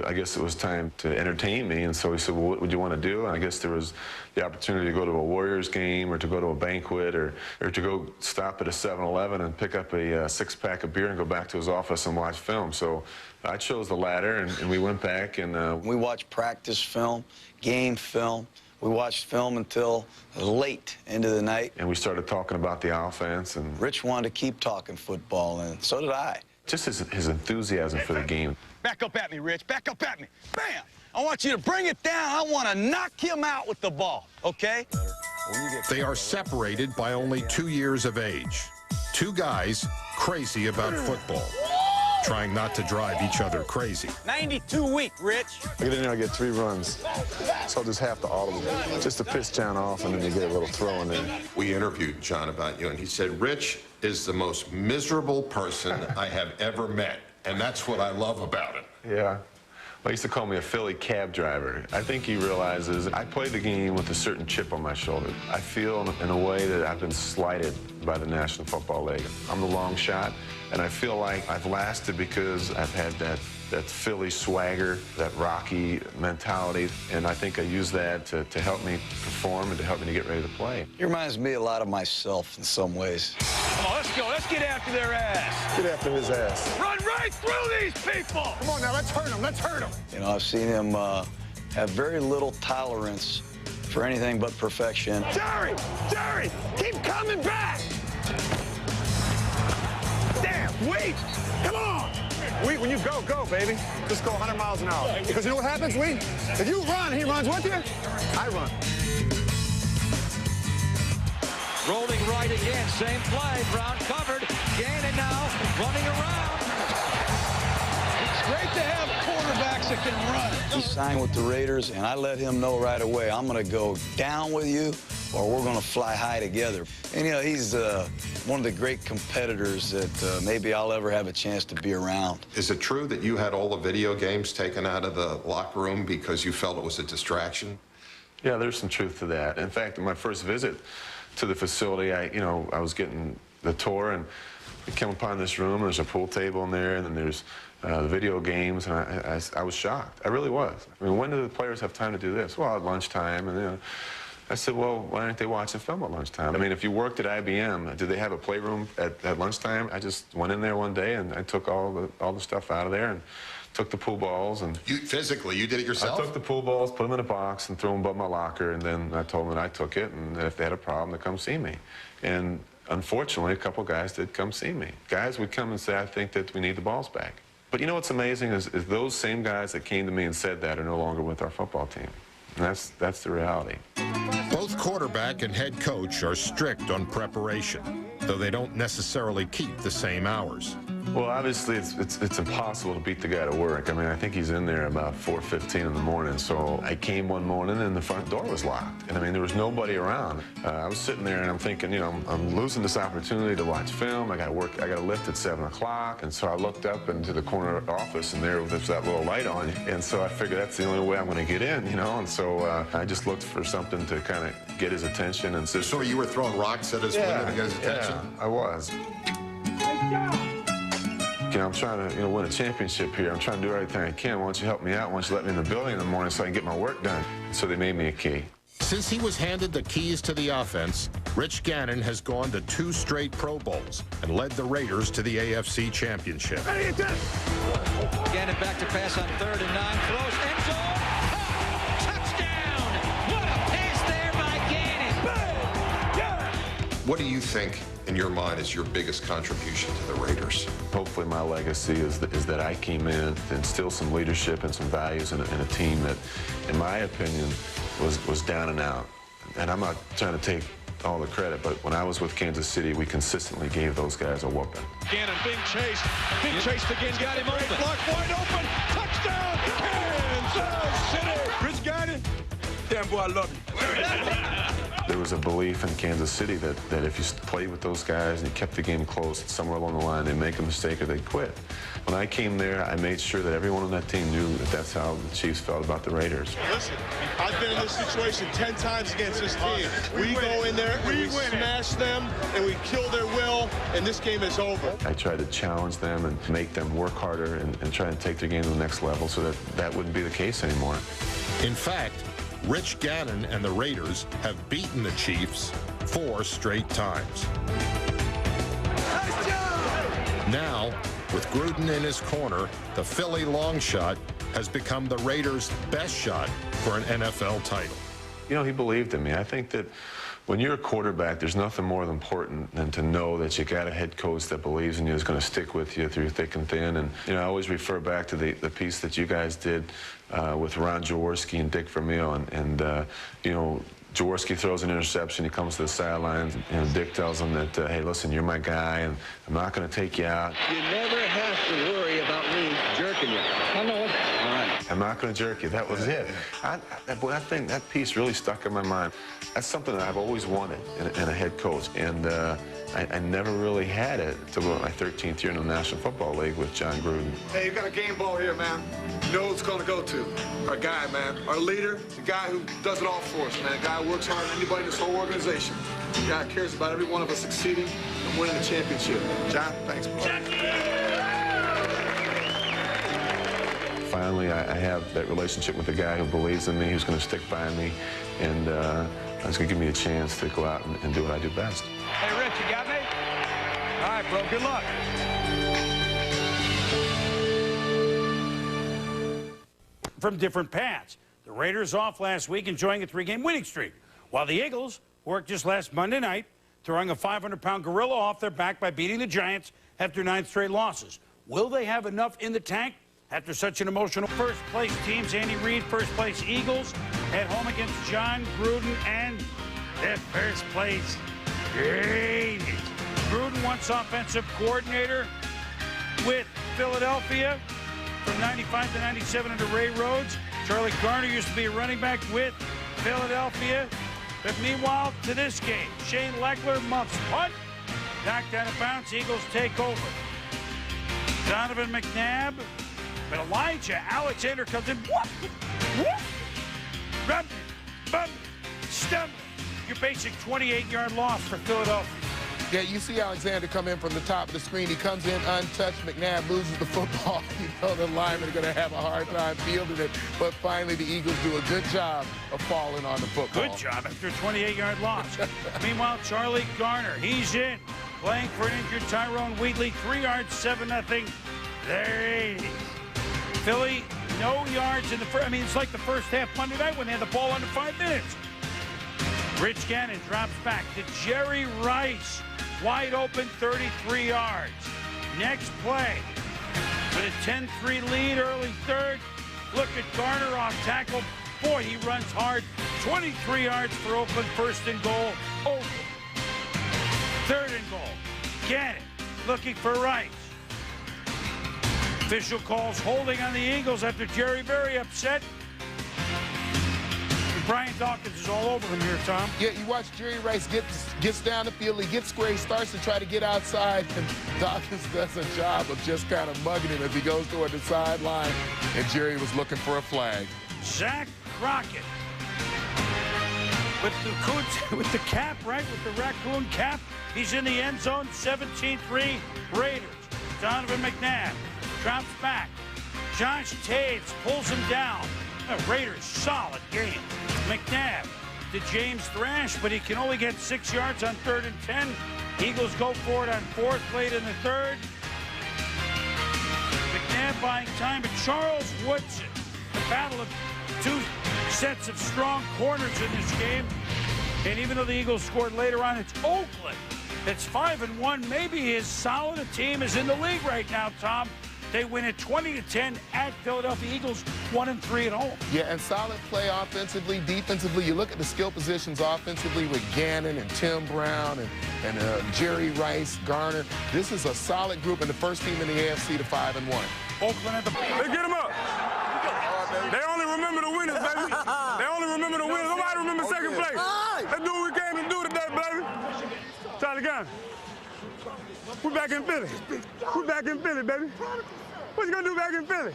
I guess it was time to entertain me, and so he said, well, what would you want to do? And I guess there was the opportunity to go to a Warriors game or to go to a banquet or to go stop at a 7-Eleven and pick up a six-pack of beer and go back to his office and watch film. So I chose the latter, and we went back and... We watched practice film, game film. We watched film until late into the night. And we started talking about the offense. And Rich wanted to keep talking football, and so did I. Just his enthusiasm for the game. Back up at me, Rich. Back up at me. Bam! I want you to bring it down. I want to knock him out with the ball, okay? They are separated by only 2 years of age. Two guys crazy about football, trying not to drive each other crazy. 92 week, Rich. I get in there, I get 3 runs. So I'll just have to audible, just to piss John off, and then you get a little throw in there. We interviewed John about you, and he said, Rich is the most miserable person I have ever met, and that's what I love about him. Yeah. Well, he used to call me a Philly cab driver. I think he realizes I play the game with a certain chip on my shoulder. I feel in a way that I've been slighted by the National Football League. I'm the long shot, and I feel like I've lasted because I've had that Philly swagger, that Rocky mentality, and I think I use that to help me perform and to help me to get ready to play. He reminds me a lot of myself in some ways. Come on, let's go. Let's get after their ass. Get after his ass. Run right through these people. Come on now, let's hurt him. Let's hurt him. You know, I've seen him have very little tolerance for anything but perfection. Jerry! Jerry! Keep coming back! Damn, wait! Come on! When you go, baby. Just go 100 miles an hour. Because you know what happens, if you run, he runs with you, I run. Rolling right again, same play. Brown covered, gaining now, running around. It's great to have quarterbacks that can run. He signed with the Raiders, and I let him know right away, I'm going to go down with you, or we're going to fly high together. And, you know, he's one of the great competitors that maybe I'll ever have a chance to be around. Is it true that you had all the video games taken out of the locker room because you felt it was a distraction? Yeah, there's some truth to that. In fact, in my first visit to the facility, I was getting the tour, and we came upon this room, and there's a pool table in there, and then there's the video games, and I was shocked. I really was. I mean, when do the players have time to do this? Well, at lunchtime, and then I said, well, why aren't they watching film at lunchtime? I mean, if you worked at IBM, did they have a playroom at lunchtime? I just went in there one day, and I took all the stuff out of there and took the pool balls. And you did it yourself? I took the pool balls, put them in a box, and threw them above my locker, and then I told them that I took it, and that if they had a problem, to come see me. And unfortunately, a couple guys did come see me. Guys would come and say, I think that we need the balls back. But you know what's amazing is those same guys that came to me and said that are no longer with our football team. And that's the reality. Both quarterback and head coach are strict on preparation, though they don't necessarily keep the same hours. Well, obviously, it's impossible to beat the guy to work. I mean, I think he's in there about 4:15 in the morning. So I came one morning and the front door was locked. And I mean, there was nobody around. I was sitting there and I'm thinking, you know, I'm losing this opportunity to watch film. I got to work. I got to lift at 7 o'clock. And so I looked up into the corner office and there was that little light on. And so I figured that's the only way I'm going to get in, you know. And so I just looked for something to kind of get his attention. And so you were throwing rocks at his window to get his attention? Yeah, I was. You know, I'm trying to, win a championship here. I'm trying to do everything I can. Why don't you help me out? Why don't you let me in the building in the morning so I can get my work done? So they made me a key. Since he was handed the keys to the offense, Rich Gannon has gone to 2 straight Pro Bowls and led the Raiders to the AFC Championship. Gannon back to pass on 3rd and 9. Throws end zone. Touchdown! What a pass there by Gannon! What do you think, in your mind, is your biggest contribution to the Raiders? Hopefully my legacy is that I came in to instill some leadership and some values in a team that, in my opinion, was down and out. And I'm not trying to take all the credit, but when I was with Kansas City, we consistently gave those guys a whooping. Gannon being chased again, got him open. Block wide open, touchdown, Kansas City! Rich Gannon, damn boy, I love you. There was a belief in Kansas City that if you played with those guys and you kept the game close, somewhere along the line they'd make a mistake or they'd quit. When I came there, I made sure that everyone on that team knew that that's how the Chiefs felt about the Raiders. Listen, I've been in this situation 10 times against this team. We go in there, and we smash them, and we kill their will, and this game is over. I tried to challenge them and make them work harder and try to take their game to the next level so that wouldn't be the case anymore. In fact, Rich Gannon and the Raiders have beaten the Chiefs 4 straight times. Now, with Gruden in his corner, the Philly long shot has become the Raiders' best shot for an NFL title. You know, he believed in me. I think that when you're a quarterback, there's nothing more important than to know that you got a head coach that believes in you, is going to stick with you through thick and thin. And, I always refer back to the piece that you guys did with Ron Jaworski and Dick Vermeil. And Jaworski throws an interception. He comes to the sidelines, and Dick tells him that, hey, listen, you're my guy, and I'm not going to take you out. You never have to worry about me jerking you. I know it. All right. I'm not going to jerk you. That was it. I think that piece really stuck in my mind. That's something that I've always wanted in a head coach, and I never really had it until my 13th year in the National Football League with John Gruden. Hey, you got a game ball here, man. You know who it's going to go to. Our guy, man. Our leader, the guy who does it all for us, man. The guy who works harder than anybody in this whole organization. The guy who cares about every one of us succeeding and winning the championship. John, thanks, bro. Finally, I have that relationship with a guy who believes in me, who's going to stick by me, and it's going to give me a chance to go out and do what I do best. Hey, Rich, you got me? All right, bro, good luck. From different paths. The Raiders off last week, enjoying a 3-game winning streak, while the Eagles worked just last Monday night, throwing a 500-pound gorilla off their back by beating the Giants after 9 straight losses. Will they have enough in the tank after such an emotional first-place teams? Andy Reid, first-place Eagles, at home against John Gruden and their first-place Raiders. Gruden, once offensive coordinator with Philadelphia from 95 to 97 under Ray Rhodes. Charlie Garner used to be a running back with Philadelphia. But meanwhile, to this game, Shane Leckler muffs punt, knocked out of bounds. Eagles take over. Donovan McNabb, but Elijah Alexander comes in. Run, bump, stump. Your basic 28-yard loss for Philadelphia. Yeah, you see Alexander come in from the top of the screen. He comes in untouched. McNabb loses the football. The linemen are going to have a hard time fielding it. But finally, the Eagles do a good job of falling on the football. Good job after a 28-yard loss. Meanwhile, Charlie Garner, he's in. Playing for an injured Tyrone Wheatley. 3 yards, 7-0. There it is. Philly, no yards in the first. I mean, it's like the first half Monday night when they had the ball under 5 minutes. Rich Gannon drops back to Jerry Rice. Wide open, 33 yards. Next play. With a 10-3 lead, early third. Look at Garner off tackle. Boy, he runs hard. 23 yards for Oakland. 1st and goal. Oakland. 3rd and goal. Gannon looking for Rice. Official calls holding on the Eagles after Jerry very upset. And Brian Dawkins is all over him here, Tom. Yeah, you watch Jerry Rice gets down the field, he gets square, he starts to try to get outside, and Dawkins does a job of just kind of mugging him as he goes toward the sideline, and Jerry was looking for a flag. Zach Crockett with the cap, right? With the raccoon cap. He's in the end zone, 17-3 Raiders. Donovan McNabb drops back. Josh Taves pulls him down. Raiders, solid game. McNabb to James Thrash, but he can only get 6 yards on 3rd and 10. Eagles go for it on 4th, late in the 3rd. McNabb buying time, but Charles Woodson. The battle of two sets of strong corners in this game. And even though the Eagles scored later on, it's Oakland that's 5-1. Maybe as solid a team is in the league right now, Tom. They win it 20-10 at Philadelphia. Eagles 1-3 at home. Yeah, and solid play offensively, defensively. You look at the skill positions offensively with Gannon and Tim Brown and Jerry Rice, Garner. This is a solid group and the first team in the AFC to 5-1. Oakland at the... Let's get them up. They only remember the winners, baby. They only remember the winners. Nobody remember second place. Let's do what we came to do today, baby. Charlie Gunn. We're back in Philly. We're back in Philly, baby. What you gonna do back in Philly?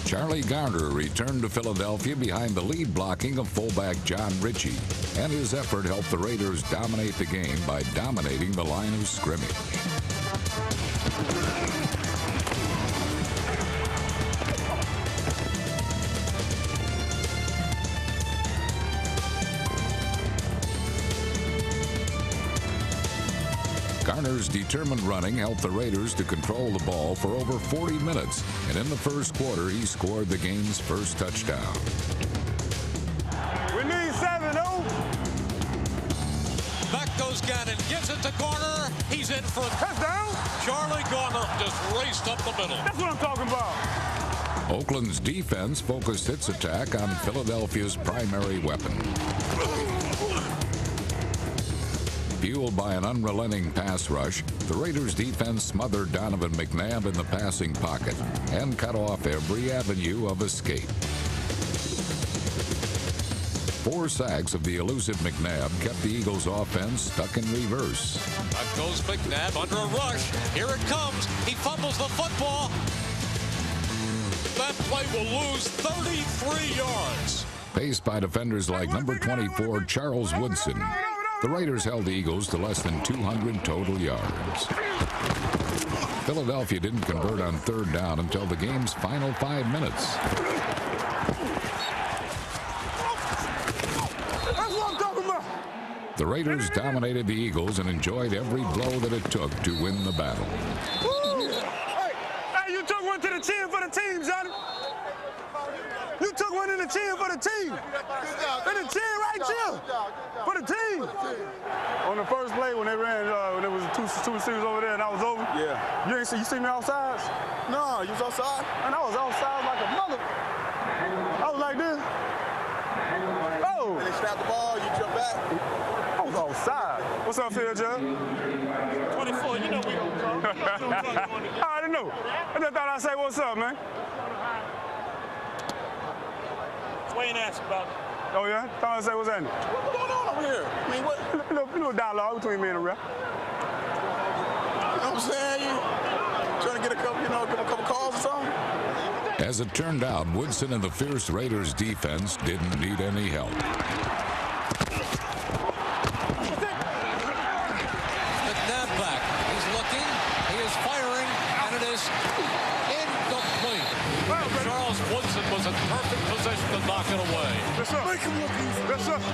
Charlie Garner returned to Philadelphia behind the lead blocking of fullback John Ritchie, and his effort helped the Raiders dominate the game by dominating the line of scrimmage. Garner's determined running helped the Raiders to control the ball for over 40 minutes, and in the first quarter, he scored the game's first touchdown. We need 7-0. Back goes Gannon, gives it to Garner. He's in for a touchdown. Charlie Garner just raced up the middle. That's what I'm talking about. Oakland's defense focused its attack on Philadelphia's primary weapon. Fueled by an unrelenting pass rush, the Raiders' defense smothered Donovan McNabb in the passing pocket and cut off every avenue of escape. 4 sacks of the elusive McNabb kept the Eagles' offense stuck in reverse. Back goes McNabb under a rush. Here it comes. He fumbles the football. That play will lose 33 yards. Paced by defenders like number 24, Charles Woodson, the Raiders held the Eagles to less than 200 total yards. Philadelphia didn't convert on 3rd down until the game's final 5 minutes. That's what I'm talking about. The Raiders dominated the Eagles and enjoyed every blow that it took to win the battle. Hey, you took one to the chin for the team, Johnny. You took one in the chin for the team. In the chin right here for the team. On the first play when they ran, when there was two receivers over there and I was over. Yeah. You see me outside? No, you was outside? And I was outside like a mother. I was like this. Oh. And they snapped the ball, you jumped back. I was outside. What's up, Phil, Judge? 24, you know we don't talk. I already know. I just thought I'd say what's up, man. Wayne asked about it. Oh, yeah? Thought I'd say what's happening. What's going on over here? I mean, what? little dialogue between me and the ref. You know what I'm saying? You trying to get a couple calls or something? As it turned out, Woodson and the fierce Raiders defense didn't need any help. McNabb back. He's looking. He is firing, and it is incomplete. Charles Woodson was in perfect position to knock it away.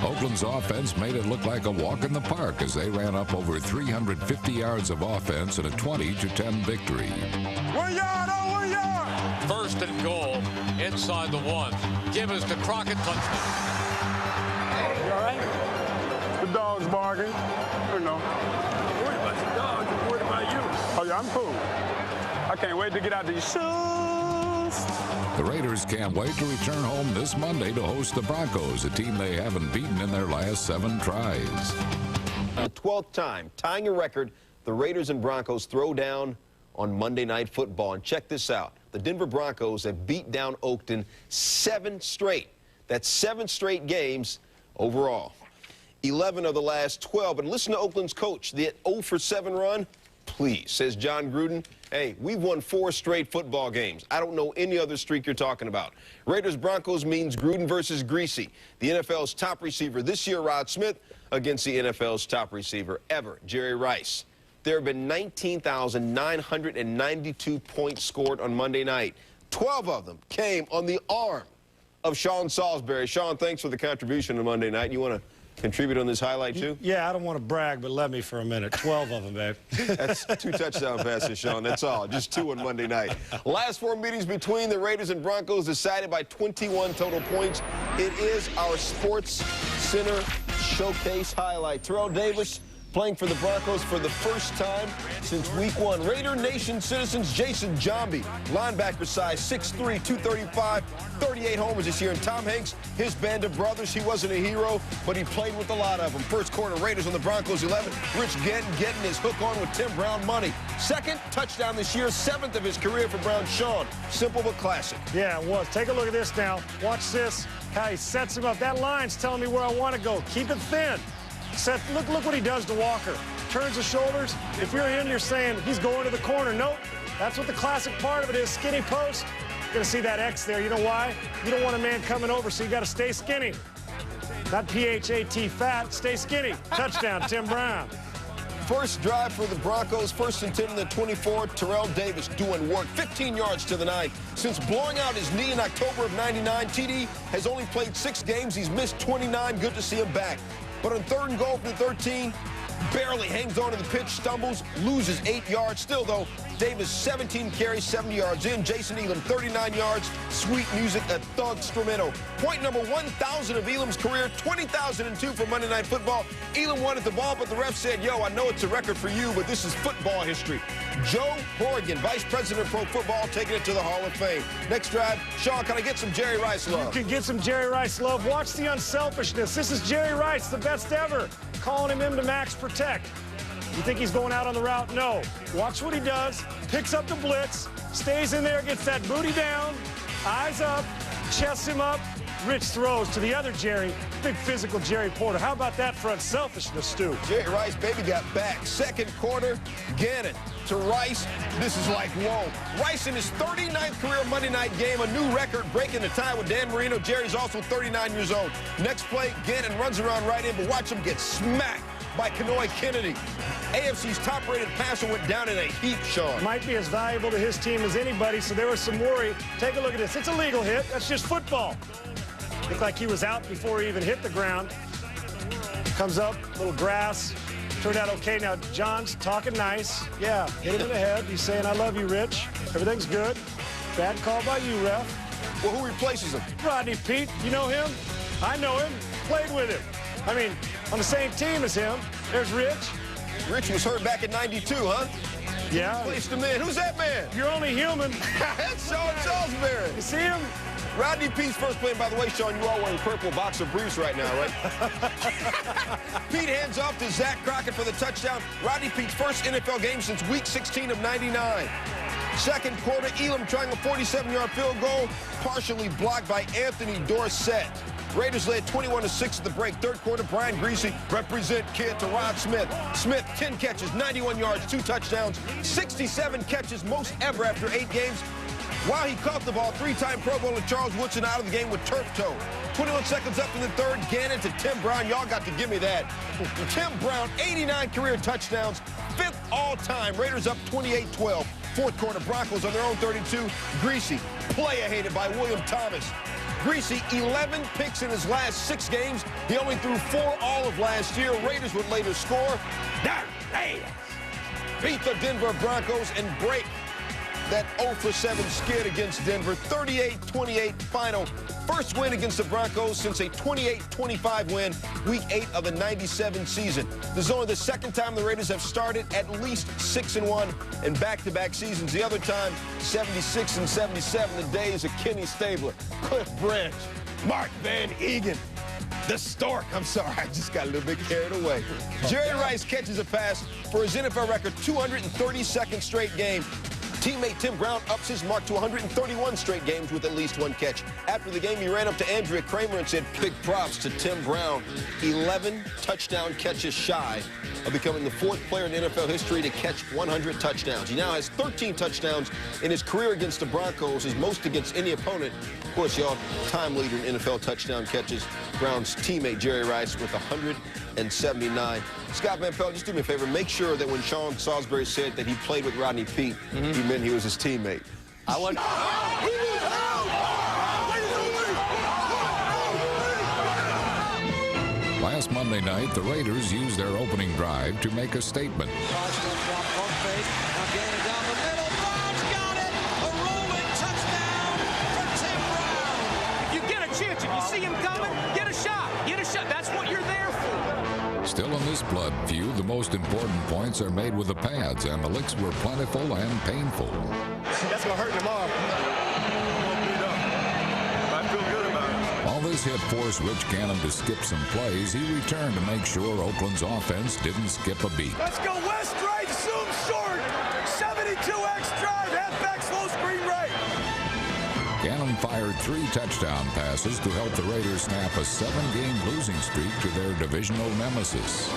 Oakland's offense made it look like a walk in the park as they ran up over 350 yards of offense in a 20-10 victory. 1 yard, 1 yard. 1st and goal inside the 1. Gibbons to Crockett, touchdown. You all right? The dog's barking. You know. I'm worried about the dog. I'm worried about you. Oh, yeah, I'm cool. I can't wait to get out these shoes. The Raiders can't wait to return home this Monday to host the Broncos, a team they haven't beaten in their last 7 tries. The 12th time, tying a record, the Raiders and Broncos throw down on Monday Night Football. And check this out. The the Denver Broncos have beat down Oakland 7 straight. That's 7 straight games overall. 11 of the last 12. And listen to Oakland's coach, the 0-for-7 run. Please, says John Gruden, hey, we've won 4 straight football games. I don't know any other streak you're talking about. Raiders-Broncos means Gruden versus Greasy. The NFL's top receiver this year, Rod Smith, against the NFL's top receiver ever, Jerry Rice. There have been 19,992 points scored on Monday night. 12 of them came on the arm of Sean Salisbury. Sean, thanks for the contribution on Monday night. You want to contribute on this highlight, too? Yeah, I don't want to brag, but let me for a minute. 12 of them, babe. That's 2 touchdown passes, Sean. That's all. Just 2 on Monday night. Last 4 meetings between the Raiders and Broncos decided by 21 total points. It is our Sports Center Showcase highlight. Terrell Davis playing for the Broncos for the first time since week 1. Raider Nation citizens Jason Jambi, linebacker size, 6'3", 235, 38 homers this year. And Tom Hanks, his band of brothers, he wasn't a hero, but he played with a lot of them. First quarter, Raiders on the Broncos 11. Rich Ganton getting his hook on with Tim Brown money. Second touchdown this year, 7th of his career for Brown. Sean, simple but classic. Yeah, it was. Take a look at this now. Watch this. How he sets him up. That line's telling me where I want to go. Keep it thin. Seth, look what he does to Walker. Turns the shoulders. If you're him, you're saying he's going to the corner. Nope. That's what the classic part of it is. Skinny post. You're going to see that X there. You know why? You don't want a man coming over, so you got to stay skinny. Not P-H-A-T, fat. Stay skinny. Touchdown, Tim Brown. First drive for the Broncos, 1st and 10 in the 24. Terrell Davis doing work, 15 yards to the 9. Since blowing out his knee in October of '99, TD has only played 6 games. He's missed 29. Good to see him back. But on 3rd and goal from the 13, barely hangs on to the pitch, stumbles, loses 8 yards. Still, though, Davis 17 carries, 70 yards in. Jason Elam, 39 yards. Sweet music, a thug strumento. Point number 1,000 of Elam's career, 20,002 for Monday Night Football. Elam wanted the ball, but the ref said, yo, I know it's a record for you, but this is football history. Joe Horrigan, Vice President of Pro Football, taking it to the Hall of Fame. Next drive, Sean, can I get some Jerry Rice love? You can get some Jerry Rice love. Watch the unselfishness. This is Jerry Rice, the best ever. Calling him in to max protect. You think he's going out on the route? No. Watch what he does. Picks up the blitz, stays in there, gets that booty down, eyes up, chests him up. Rich throws to the other Jerry, big physical Jerry Porter. How about that front selfishness, Stu? Jerry Rice, baby, got back. 2nd quarter, Gannon to Rice. This is like, whoa. Rice in his 39th career Monday night game, a new record, breaking the tie with Dan Marino. Jerry's also 39 years old. Next play, Gannon runs around right in, but watch him get smacked by Kenoy Kennedy. AFC's top-rated passer went down in a heap, Sean. Might be as valuable to his team as anybody, so there was some worry. Take a look at this. It's a legal hit. That's just football. Looked like he was out before he even hit the ground. Comes up, little grass. Turned out okay. Now, John's talking nice. Yeah, hit him in the head. He's saying, I love you, Rich. Everything's good. Bad call by you, ref. Well, who replaces him? Rodney Pete. You know him? I know him. Played with him. I mean, on the same team as him. There's Rich. Rich was hurt back in '92, huh? Yeah. Placed him in. Who's that man? You're only human. That's Sean Salisbury. You see him? Rodney Pete's first play, and by the way, Sean, you are wearing purple boxer briefs right now, right? Pete hands off to Zach Crockett for the touchdown. Rodney Pete's first NFL game since week 16 of '99. 2nd quarter, Elam trying a 47-yard field goal, partially blocked by Anthony Dorsett. Raiders led 21-6 at the break. 3rd quarter, Brian Greasy, represent kid to Rod Smith. Smith, 10 catches, 91 yards, 2 touchdowns, 67 catches, most ever after 8 games. While he caught the ball, 3-time Pro Bowler Charles Woodson out of the game with turf toe. 21 seconds up in the 3rd, Gannon to Tim Brown. Y'all got to give me that. Tim Brown, 89 career touchdowns, 5th all-time. Raiders up 28-12. 4th quarter, Broncos on their own 32. Greasy, player hated by William Thomas. Greasy, 11 picks in his last 6 games. He only threw 4 all of last year. Raiders would later score. Beat the Denver Broncos and break that 0-for-7 skid against Denver. 38-28 final. First win against the Broncos since a 28-25 win, Week 8 of the '97 season. This is only the 2nd time the Raiders have started at least 6-1 in back-to-back seasons. The other time, 76 and 77, the days of Kenny Stabler, Cliff Branch, Mark Van Egan, the Stork. I'm sorry, I just got a little bit carried away. Jerry Rice catches a pass for his NFL record 232nd straight game. Teammate Tim Brown ups his mark to 131 straight games with at least one catch. After the game, he ran up to Andrea Kramer and said, big props to Tim Brown. 11 touchdown catches shy of becoming the 4th player in NFL history to catch 100 touchdowns. He now has 13 touchdowns in his career against the Broncos, his most against any opponent. Of course, the all-time leader in NFL touchdown catches, Brown's teammate Jerry Rice with 179. Scott Van Pelt, just do me a favor. Make sure that when Sean Salisbury said that he played with Rodney Peete, he meant he was his teammate. I want... Last Monday night, the Raiders used their opening drive to make a statement. If you get a chance, if you see him coming, get a shot. Get a shot. That's what you're there for. Still in this blood feud, the most important points are made with the pads, and the licks were plentiful and painful. That's going to hurt tomorrow. All this hit forced Rich Gannon to skip some plays. He returned to make sure Oakland's offense didn't skip a beat. Let's go west right, zoom short. 72X drive, halfback slow screen right. Gannon fired 3 touchdown passes to help the Raiders snap a 7-game losing streak to their divisional nemesis.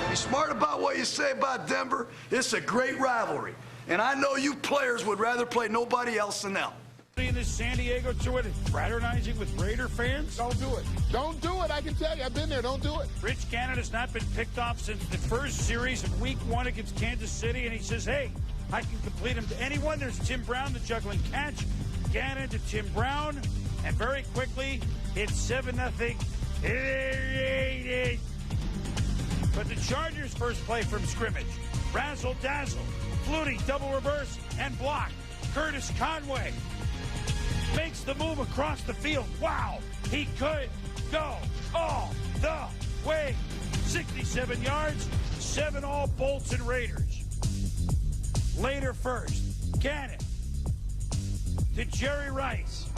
Be smart about what you say about Denver. It's a great rivalry. And I know you players would rather play nobody else than them. In this San Diego tour, fraternizing with Raider fans? Don't do it. Don't do it. I can tell you. I've been there. Don't do it. Rich Gannon has not been picked off since the first series of Week 1 against Kansas City, and he says, hey, I can complete him to anyone. There's Tim Brown, the juggling catch. Gannon to Tim Brown, and very quickly, it's 7-0. But the Chargers' first play from scrimmage. Razzle-dazzle, Flutie, double reverse, and block. Curtis Conway makes the move across the field. Wow, he could go all the way. 67 yards, 7 all Bolts and Raiders. Later first, Gannon to Jerry Rice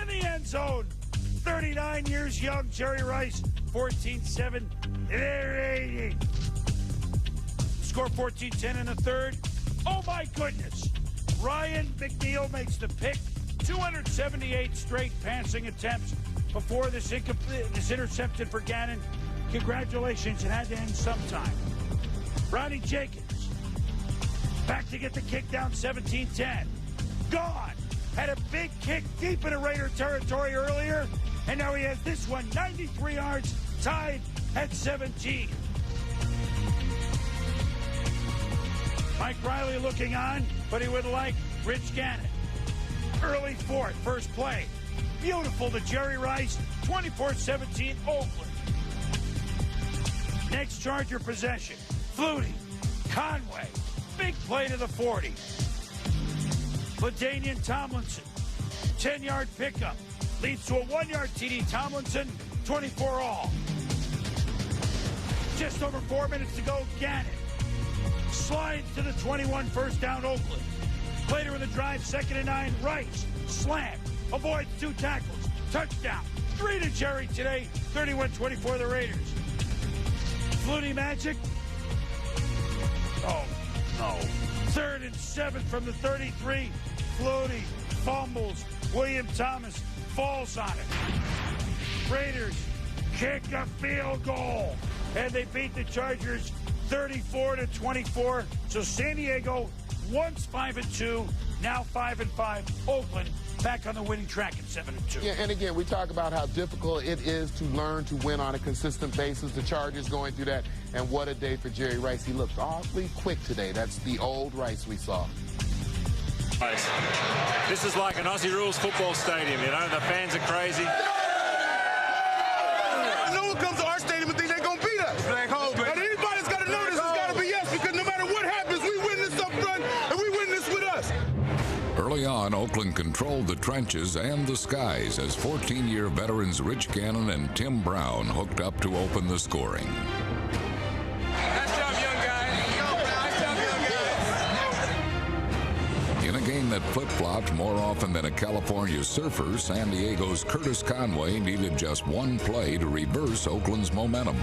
in the end zone. 39 years young, Jerry Rice, 14-7. Score 14-10 in the third. Oh my goodness. Ryan McNeil makes the pick. 278 straight passing attempts before this interception for Gannon. Congratulations, it had to end sometime. Ronnie Jenkins back to get the kick down, 17-10. Gone. Had a big kick deep into Raider territory earlier, and now he has this one, 93 yards, tied at 17. Mike Riley looking on, but he would like Rich Gannon. Early fourth, first play. Beautiful to Jerry Rice, 24-17, Oakland. Next Charger possession. Flutie, Conway, big play to the 40. LaDainian Tomlinson, 10-yard pickup. Leads to a 1-yard TD. Tomlinson, 24 all. Just over 4 minutes to go, Gannon slides to the 21, first down, Oakland. Later in the drive, 2nd and 9, Rice, slam, avoids 2 tackles, touchdown. 3 to Jerry today, 31-24 the Raiders. Flutie magic. Oh, no. 3rd and 7 from the 33. Flutie fumbles. William Thomas falls on it. Raiders kick a field goal, and they beat the Chargers 34-24. So San Diego, once 5-2, now 5-5. Oakland back on the winning track at 7-2. Yeah, and again, we talk about how difficult it is to learn to win on a consistent basis. The Chargers going through that, and what a day for Jerry Rice. He looked awfully quick today. That's the old Rice we saw. This is like an Aussie Rules football stadium, you know. The fans are crazy. No one comes to our stadium and think they're going to beat us. And anybody's got to know this has got to be us, because no matter what happens, we win this up front, and we win this with us. Early on, Oakland controlled the trenches and the skies as 14-year veterans Rich Gannon and Tim Brown hooked up to open the scoring. Nice job, young guy. Nice job, young guy. In a game that flip-flopped more often than a California surfer, San Diego's Curtis Conway needed just one play to reverse Oakland's momentum.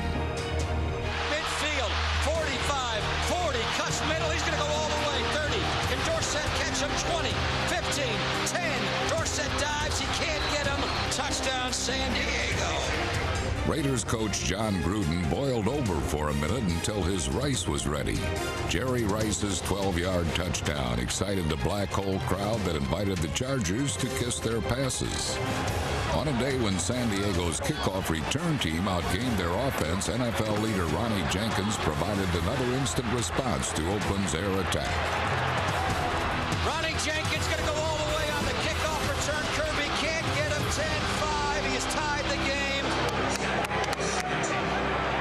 Midfield, 45, 40, cuts middle. He's going to go all the way. 30. Can Dorsett catch? Watch him. 20, 15, 10. Dorsett dives. He can't get him. Touchdown, San Diego. Raiders coach John Gruden boiled over for a minute until his rice was ready. Jerry Rice's 12-yard touchdown excited the black hole crowd that invited the Chargers to kiss their passes. On a day when San Diego's kickoff return team outgained their offense, NFL leader Ronnie Jenkins provided another instant response to Oakland's air attack. Ronnie Jenkins going to go all the way on the kickoff return. Kirby can't get him. 10-5. He has tied the game.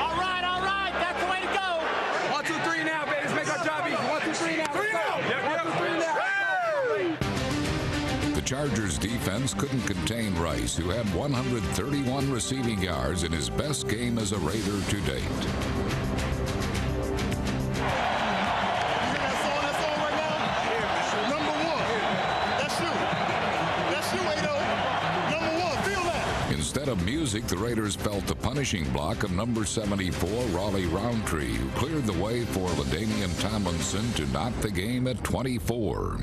All right. That's the way to go. 1, 2, 3 now, baby. Let's make our job easy. 1, 2, 3 now. 3 now. 1, 2, 3 now. The Chargers defense couldn't contain Rice, who had 131 receiving yards in his best game as a Raider to date. Instead of music, the Raiders felt the punishing block of number 74, Raleigh Roundtree, who cleared the way for LaDainian Tomlinson to knot the game at 24.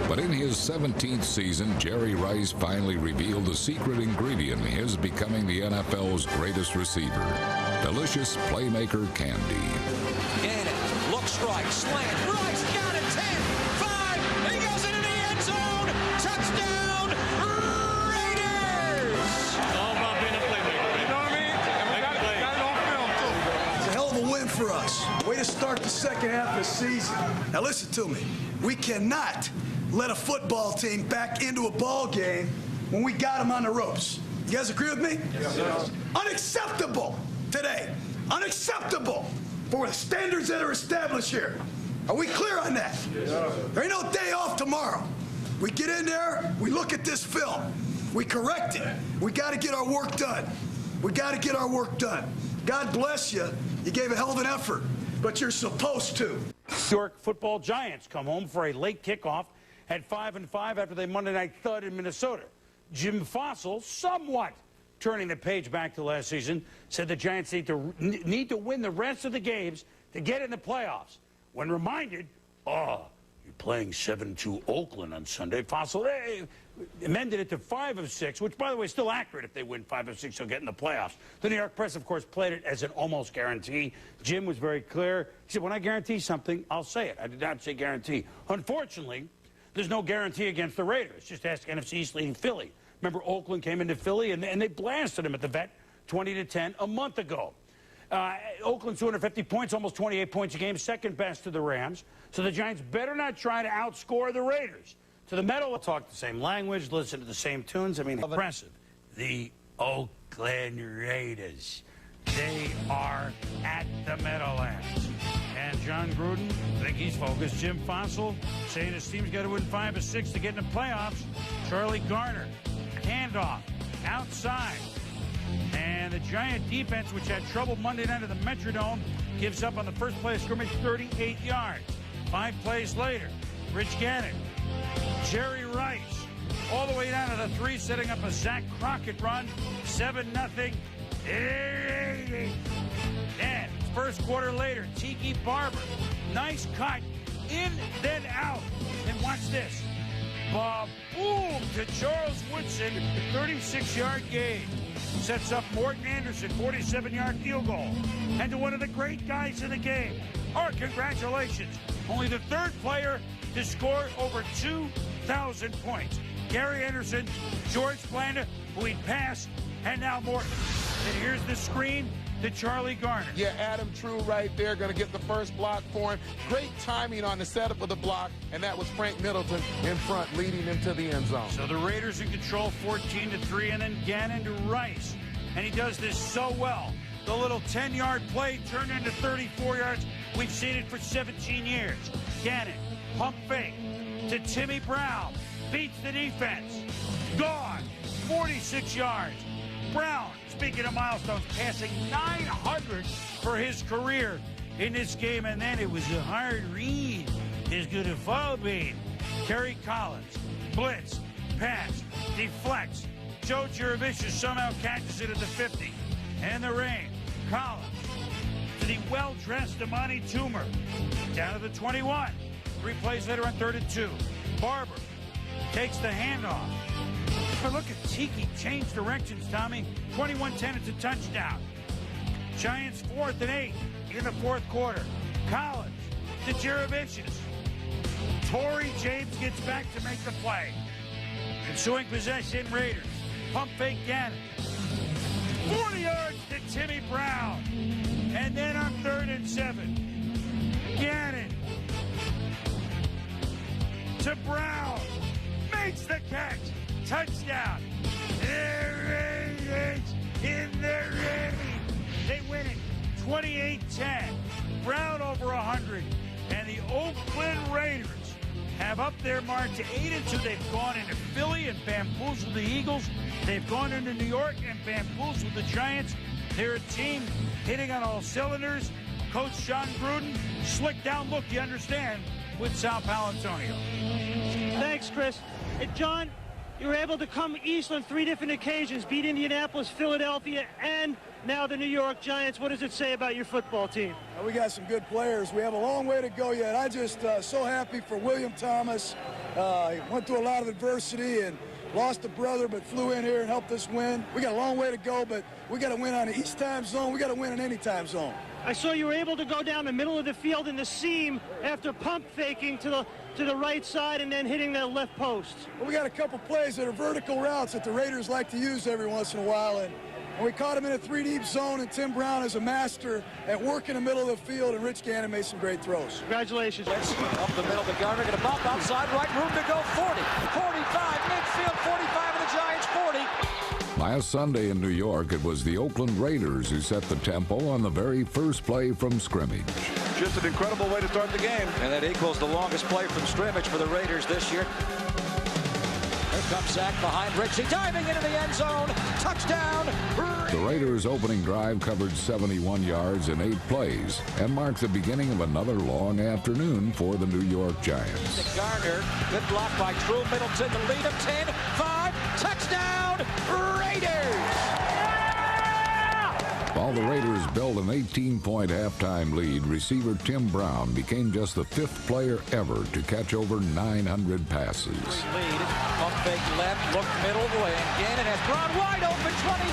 But in his 17th season, Jerry Rice finally revealed the secret ingredient in his becoming the NFL's greatest receiver: delicious playmaker candy. Gannon looks right, slant, Rice got it, 10, 5, he goes into the end zone, touchdown, Raiders! It's all about being a playmaker, you know what I mean? And we got it on film, too. It's a hell of a win for us. Way to start the second half of the season. Now listen to me. We cannot let a football team back into a ball game when we got them on the ropes. You guys agree with me? Yes. Unacceptable today. Unacceptable for the standards that are established here. Are we clear on that? Yes. There ain't no day off tomorrow. We get in there, we look at this film, we correct it. We got to get our work done. We got to get our work done. God bless you. You gave a hell of an effort, but you're supposed to. New York football Giants come home for a late kickoff at 5-5 after they Monday night thud in Minnesota. Jim Fossil, somewhat turning the page back to last season, said the Giants need to win the rest of the games to get in the playoffs. When reminded, you're playing 7-2 Oakland on Sunday. Fossil amended it to 5 of 6, which, by the way, is still accurate. If they win 5 of 6, they'll get in the playoffs. The New York press, of course, played it as an almost guarantee. Jim was very clear. He said, when I guarantee something, I'll say it. I did not say guarantee. Unfortunately, there's no guarantee against the Raiders. Just ask NFC East leading Philly. Remember, Oakland came into Philly, and they blasted them at the Vet 20-10 a month ago. Oakland's 250 points, almost 28 points a game, second best to the Rams. So the Giants better not try to outscore the Raiders. To the Meadow, we'll talk the same language, listen to the same tunes. I mean, impressive. The Oakland Raiders. They are at the Meadowlands. And John Gruden, I think he's focused. Jim Fossil saying his team's got to win 5 of 6 to get in the playoffs. Charlie Garner, handoff, outside. And the Giant defense, which had trouble Monday night at the Metrodome, gives up on the first play of scrimmage 38 yards. 5 plays later, Rich Gannon, Jerry Rice, all the way down to the 3, setting up a Zach Crockett run, 7-0. And first quarter later, Tiki Barber, nice cut, in, then out. And watch this. Boom to Charles Woodson, 36-yard gain. Sets up Morton Anderson, 47-yard field goal. And to one of the great guys in the game, our congratulations. Only the 3rd player to score over 2,000 points. Gary Anderson, George Blanda, who he passed, and now Morton. And here's the screen to Charlie Garner. Yeah, Adam True right there, going to get the first block for him. Great timing on the setup of the block, and that was Frank Middleton in front, leading him to the end zone. So the Raiders in control, 14-3, and then Gannon to Rice. And he does this so well. The little 10-yard play turned into 34 yards. We've seen it for 17 years. Gannon, pump fake to Timmy Brown. Beats the defense. Gone. 46 yards. Brown, speaking of milestones, passing 900 for his career in this game. And then it was a hard read. Is going to follow beam. Kerry Collins, blitz, pass, deflects. Joe Jurevicius somehow catches it at the 50. And the rain. Collins to the well-dressed Amani Toomer. Down to the 21. 3 plays later on 3rd and 2. Barber takes the handoff. But look at Tiki change directions, Tommy. 21-10, it's a touchdown. Giants 4th and 8 in the 4th quarter. Collins to Jerovicius. Torrey James gets back to make the play. Ensuing possession, Raiders. Pump fake Gannon. 40 yards to Timmy Brown. And then on 3rd and 7. Gannon to Brown. Makes the catch. Touchdown. The Raiders in the rain. They win it 28-10. Brown over 100. And the Oakland Raiders have up their mark to 8-2. They've gone into Philly and bamboozled the Eagles. They've gone into New York and bamboozled the Giants. They're a team hitting on all cylinders. Coach John Gruden, slick down look, you understand, with Sal Paolantonio. Thanks, Chris. Hey, John, you were able to come east on 3 different occasions, beat Indianapolis, Philadelphia, and now the New York Giants. What does it say about your football team? We got some good players. We have a long way to go yet. I just so happy for William Thomas. He went through a lot of adversity and lost a brother, but flew in here and helped us win. We got a long way to go, but we got to win on the East time zone. We got to win in any time zone. I saw you were able to go down the middle of the field in the seam after pump faking to the right side and then hitting the left post. Well, we got a couple plays that are vertical routes that the Raiders like to use every once in a while, and we caught him in a 3-deep zone, and Tim Brown is a master at work in the middle of the field, and Rich Gannon made some great throws. Congratulations. Up the middle to Garner, going to bump outside right, room to go, 40, 45, midfield, 45 of the Giants, 40. Last Sunday in New York, it was the Oakland Raiders who set the tempo on the very first play from scrimmage. Just an incredible way to start the game. And that equals the longest play from scrimmage for the Raiders this year. Here comes Zach behind Ritchie, diving into the end zone. Touchdown! The Raiders' opening drive covered 71 yards in 8 plays and marked the beginning of another long afternoon for the New York Giants. Garner, good block by True Middleton to lead him 10, 5, touchdown, Raiders! While the Raiders built an 18-point halftime lead, receiver Tim Brown became just the 5th player ever to catch over 900 passes. Lead, pump fake left, look middle, and Gannon has Brown wide open, 20,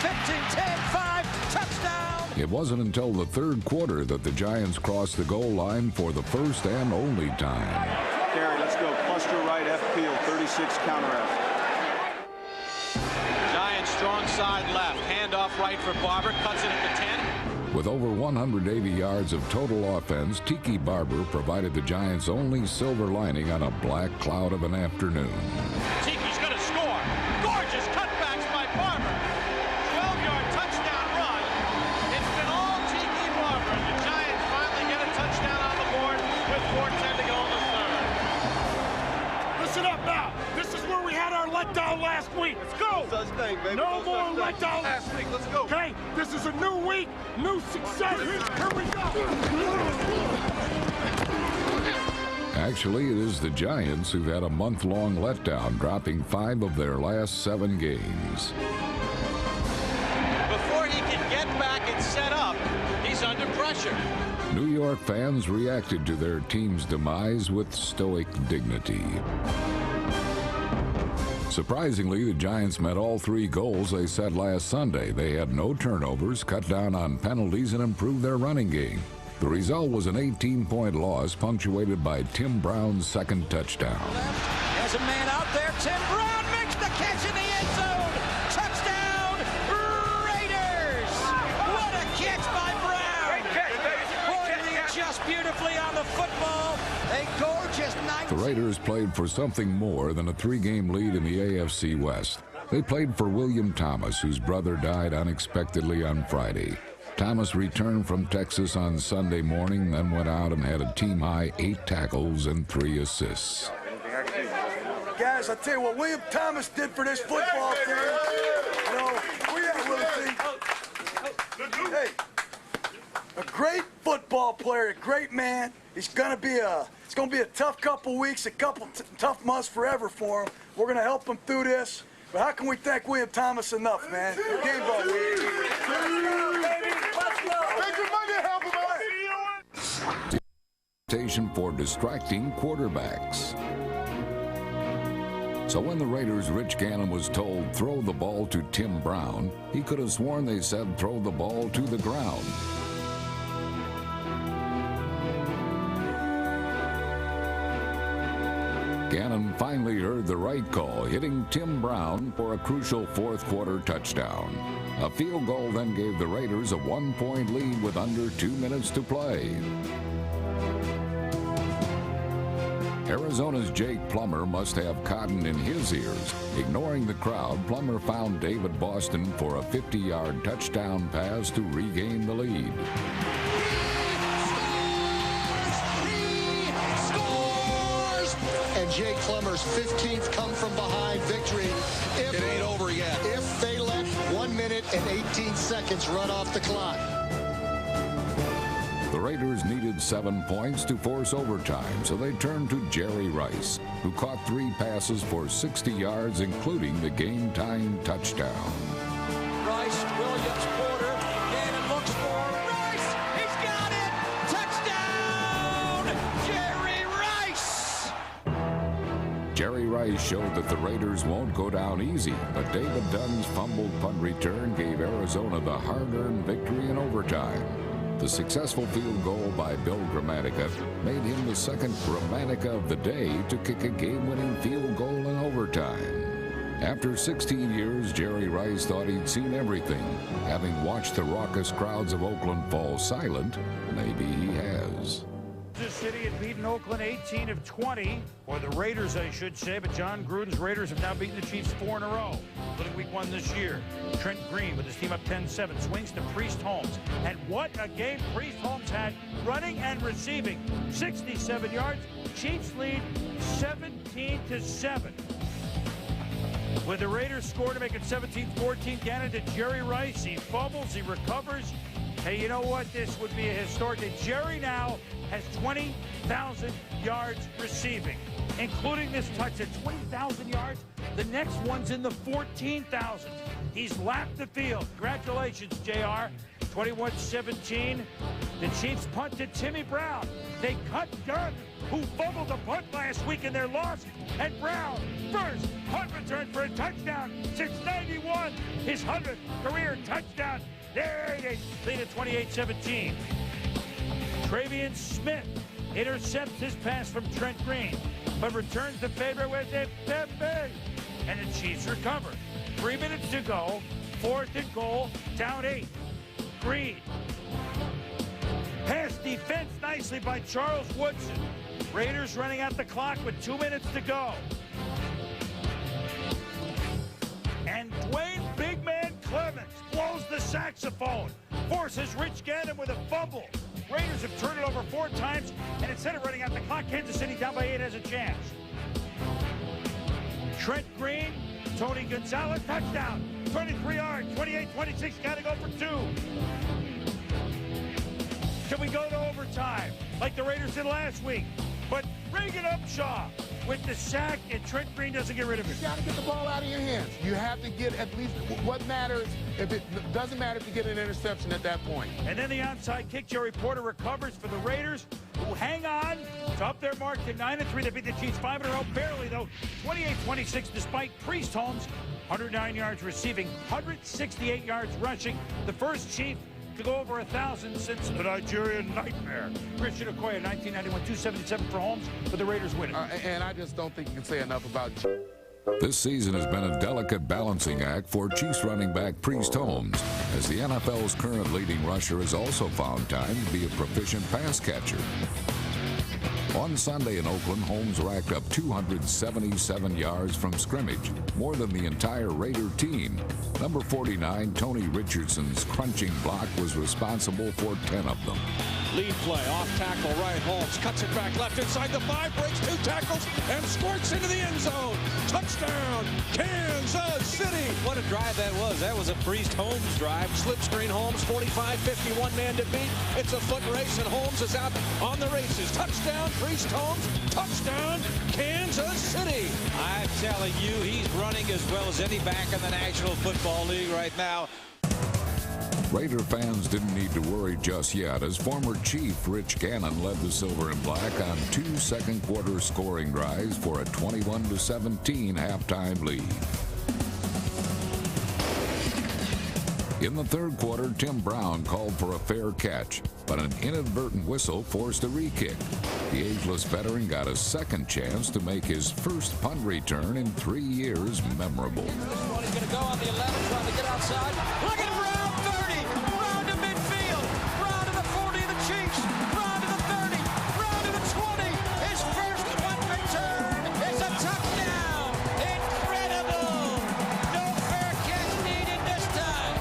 15, 10, 5, touchdown! It wasn't until the 3rd quarter that the Giants crossed the goal line for the first and only time. Gary, let's go. Cluster right, F peel, 36 counter F. Giants strong side left. Handoff right for Barber. Cuts it at the 10. With over 180 yards of total offense, Tiki Barber provided the Giants' only silver lining on a black cloud of an afternoon. Tiki's going to score. Gorgeous cutbacks by Barber. 12-yard touchdown run. It's been all Tiki Barber. And the Giants finally get a touchdown on the board with 4:10 to go in the 3rd. Listen up now. This is where we had our letdown last week. Let's go. Such thing, baby. No more letdown last week. Let's go. Okay, this is a new week, new success. Here we go. Actually, it is the Giants who've had a month-long letdown, dropping 5 of their last 7 games. Before he can get back and set up, he's under pressure. New York fans reacted to their team's demise with stoic dignity. Surprisingly, the Giants met all 3 goals they set last Sunday. They had no turnovers, cut down on penalties, and improved their running game. The result was an 18-point loss, punctuated by Tim Brown's 2nd touchdown. There's a man out there. Tim Brown makes the catch in the end zone. Touchdown, Raiders! What a catch by Brown! Great catch, baby. Pointing just beautifully on the football. A gorgeous night. The Raiders played for something more than a 3-game lead in the AFC West. They played for William Thomas, whose brother died unexpectedly on Friday. Thomas returned from Texas on Sunday morning, then went out and had a team-high 8 tackles and 3 assists. Guys, I tell you what William Thomas did for this football team. You know, we have really think, hey, a great football player, a great man. It's gonna be a tough couple weeks, a couple tough months forever for him. We're gonna help him through this. But how can we thank William Thomas enough, man? Game ball week. Let's go, baby. Let's go. To reputation for distracting quarterbacks. So when the Raiders' Rich Gannon was told, throw the ball to Tim Brown, he could have sworn they said, throw the ball to the ground. Gannon finally heard the right call, hitting Tim Brown for a crucial fourth-quarter touchdown. A field goal then gave the Raiders a 1-point lead with under 2 minutes to play. Arizona's Jake Plummer must have cotton in his ears. Ignoring the crowd, Plummer found David Boston for a 50-yard touchdown pass to regain the lead. And Jake Plummer's 15th come-from-behind victory. It ain't over yet. If they let 1 minute and 18 seconds run off the clock. The Raiders needed 7 points to force overtime, so they turned to Jerry Rice, who caught 3 passes for 60 yards, including the game-tying touchdown. Rice, Williams, Porter, Gannon looks for Rice. He's got it. Touchdown, Jerry Rice. Jerry Rice showed that the Raiders won't go down easy, but David Dunn's fumbled punt return gave Arizona the hard-earned victory in overtime. The successful field goal by Bill Gramatica made him the second Gramatica of the day to kick a game-winning field goal in overtime. After 16 years, Jerry Rice thought he'd seen everything. Having watched the raucous crowds of Oakland fall silent, maybe he has. Kansas City had beaten Oakland 18 of 20, or the Raiders, I should say, but John Gruden's Raiders have now beaten the Chiefs 4 in a row, including week 1 this year. Trent Green with his team up 10-7, swings to Priest Holmes. And what a game Priest Holmes had, running and receiving. 67 yards, Chiefs lead 17-7. With the Raiders score to make it 17-14, Gannon to Jerry Rice. He fumbles, he recovers. Hey, you know what? This would be a historic day. Jerry now has 20,000 yards receiving, including this touch at 20,000 yards. The next one's in the 14,000. He's lapped the field. Congratulations, JR. 21-17. The Chiefs punt to Timmy Brown. They cut Dunn, who fumbled the punt last week in their loss. And Brown, first punt return for a touchdown since 91. His 100th career touchdown. There it is. Lead at 28-17. Travian Smith intercepts his pass from Trent Green, but returns the favor with a big. And the Chiefs recover. 3 minutes to go. 4th and goal. Down 8. Green. Pass defense nicely by Charles Woodson. Raiders running out the clock with 2 minutes to go. And Dwayne Big Man Clemens blows the saxophone. Forces Rich Gannon with a fumble. Raiders have turned it over 4 times, and instead of running out the clock, Kansas City down by 8 has a chance. Trent Green, Tony Gonzalez, touchdown. 23 yards, 28-26, gotta go for 2. Can we go to overtime like the Raiders did last week? But Reagan Upshaw with the sack, and Trent Green doesn't get rid of it. You got to get the ball out of your hands. You have to get at least what matters. If it doesn't matter if you get an interception at that point. And then the onside kick, Joey Porter recovers for the Raiders, who hang on to up their mark to 9-3. They beat the Chiefs 5 in a row, barely though. 28-26, despite Priest Holmes, 109 yards receiving, 168 yards rushing. The first Chief to go over 1,000 since the Nigerian Nightmare. Christian Okoye, 1991, 277 for Holmes, but the Raiders win it. And I just don't think you can say enough about. This season has been a delicate balancing act for Chiefs running back Priest Holmes, as the NFL's current leading rusher has also found time to be a proficient pass catcher. On Sunday in Oakland, Holmes racked up 277 yards from scrimmage, more than the entire Raider team. Number 49, Tony Richardson's crunching block was responsible for 10 of them. Lead play, off tackle, right. Holmes cuts it back left inside the 5, breaks 2 tackles, and squirts into the end zone. Touchdown, Kansas City. What a drive that was. That was a Priest Holmes drive. Slip screen, Holmes, 45-51 man to beat. It's a foot race, and Holmes is out on the races. Touchdown, Priest Holmes. Touchdown, Kansas City. I'm telling you, he's running as well as any back in the National Football League right now. Raider fans didn't need to worry just yet, as former Chief Rich Gannon led the Silver and Black on 2 second-quarter scoring drives for a 21-17 halftime lead. In the third quarter, Tim Brown called for a fair catch, but an inadvertent whistle forced a re-kick. The ageless veteran got a second chance to make his first punt return in 3 years memorable. This one is going to go on the 11, trying to get outside. Look at Brown, 30. Brown to midfield. Brown to the 40 of the Chiefs. Brown to the 30. Brown to the 20. His first punt return is a touchdown. Incredible. No fair catch needed this time.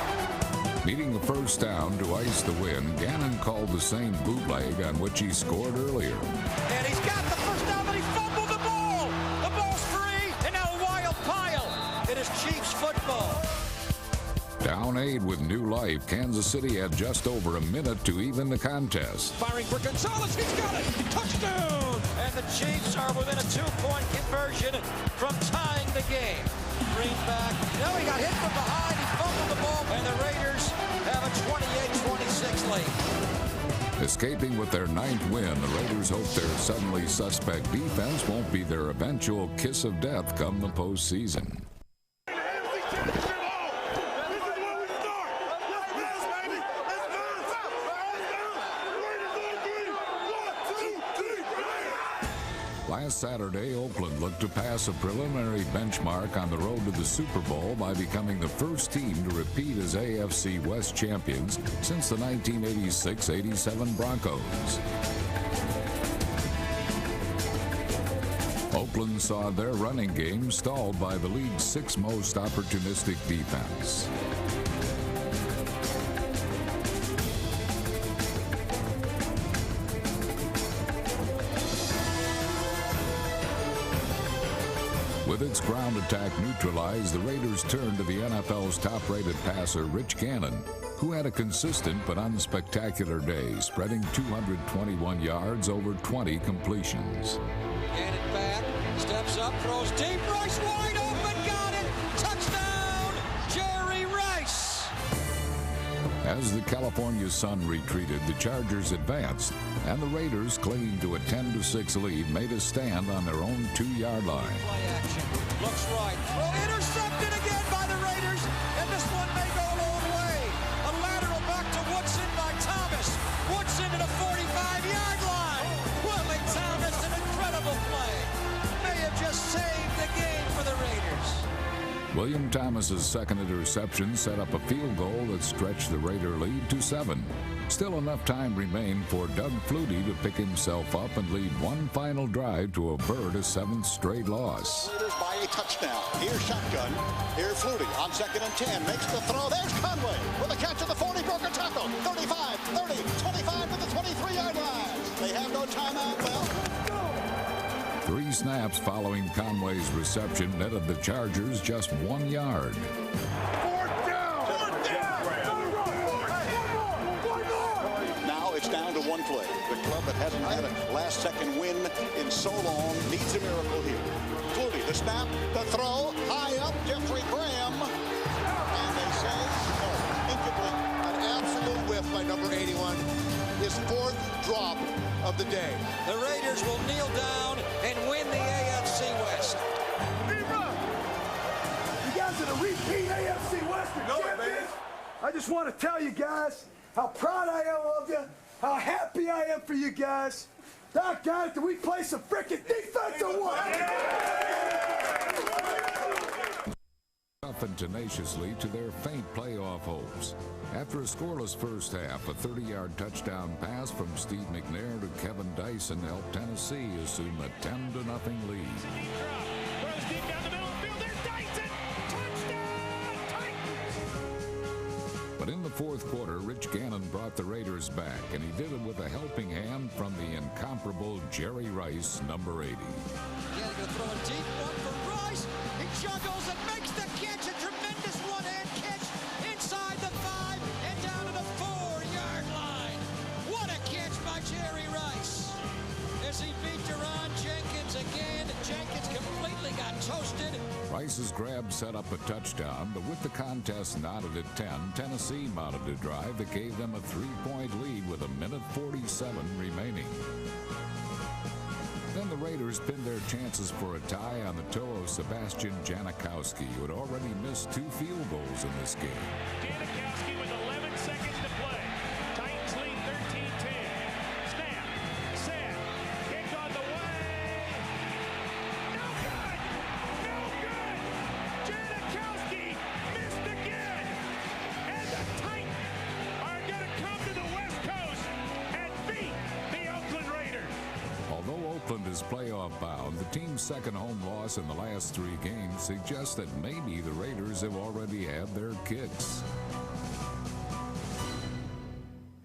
Needing the first down to ice the win, Gannon called the same bootleg on which he scored earlier. And he's got the first down, but he fumbled the ball. The ball's free, and now a wild pile. It is Chiefs football. Down 8 with new life, Kansas City had just over a minute to even the contest. Firing for Gonzalez, he's got it. Touchdown! And the Chiefs are within a 2-point conversion from tying the game. Green back. No, he got hit from behind. He fumbled the ball, and the Raiders have a 28-26 lead. Escaping with their 9th win, the Raiders hope their suddenly suspect defense won't be their eventual kiss of death come the postseason. Last Saturday, Oakland looked to pass a preliminary benchmark on the road to the Super Bowl by becoming the first team to repeat as AFC West champions since the 1986-87 Broncos. Oakland saw their running game stalled by the league's 6th most opportunistic defense. With its ground attack neutralized, the Raiders turned to the NFL's top-rated passer, Rich Gannon, who had a consistent but unspectacular day, spreading 221 yards over 20 completions. Gannon back, steps up, throws deep, Rice wide open, got it! Touchdown, Jerry Rice! As the California sun retreated, the Chargers advanced, and the Raiders, clinging to a 10-6 lead, made a stand on their own 2-yard line. Play action, looks right, throw intercepted again by the Raiders, and this one may go a long way. A lateral back to Woodson by Thomas. Woodson to the 45-yard line. Willie Thomas, an incredible play. May have just saved the game for the Raiders. William Thomas's second interception set up a field goal that stretched the Raider lead to 7. Still enough time remained for Doug Flutie to pick himself up and lead one final drive to avert a 7th straight loss. Raiders by a touchdown. Here's shotgun. Here's Flutie on 2nd and 10. Makes the throw. There's Conway with a catch at the 40. Broke a tackle. 35, 30, 25 to the 23-yard line. They have no timeout left. 3 snaps following Conway's reception netted the Chargers just 1 yard. Now it's down to 1 play. The club that hasn't had a last-second win in so long needs a miracle here. Flutie, the snap, the throw, high up, Jeffrey Graham. And they say, incomplete. An absolute whiff by number 81. His 4th drop of the day. The Raiders will kneel down and win the AFC West. You guys are the repeat AFC Western champions. I just want to tell you guys how proud I am of you, how happy I am for you guys. Doggone it, did we play some freaking defense or what? Tough and tenaciously to their faint playoff hopes. After a scoreless first half, a 30-yard touchdown pass from Steve McNair to Kevin Dyson helped Tennessee assume a 10-0 lead. But in the fourth quarter, Rich Gannon brought the Raiders back, and he did it with a helping hand from the incomparable Jerry Rice, number 80. Gannon going to throw a deep one for Rice. He juggles and makes the catch. A tremendous one-hand catch inside the 5 and down to the 4-yard line. What a catch by Jerry Rice. As he beat Deron Jenkins again, Jenkins completely got toasted. Rice Davis's grab set up a touchdown, but with the contest knotted at 10, Tennessee mounted a drive that gave them a 3-point lead with 1:47 remaining. Then the Raiders pinned their chances for a tie on the toe of Sebastian Janikowski, who had already missed 2 field goals in this game. Janikowski with 11 seconds to play. Titans lead 13-10. Snap, set, kick on the way. No good! No good! Janikowski missed again! And the Titans are going to come to the West Coast and beat the Oakland Raiders. Although Oakland is playoff bound, the team's second home loss in the last 3 games suggests that maybe the Raiders have already had their kicks.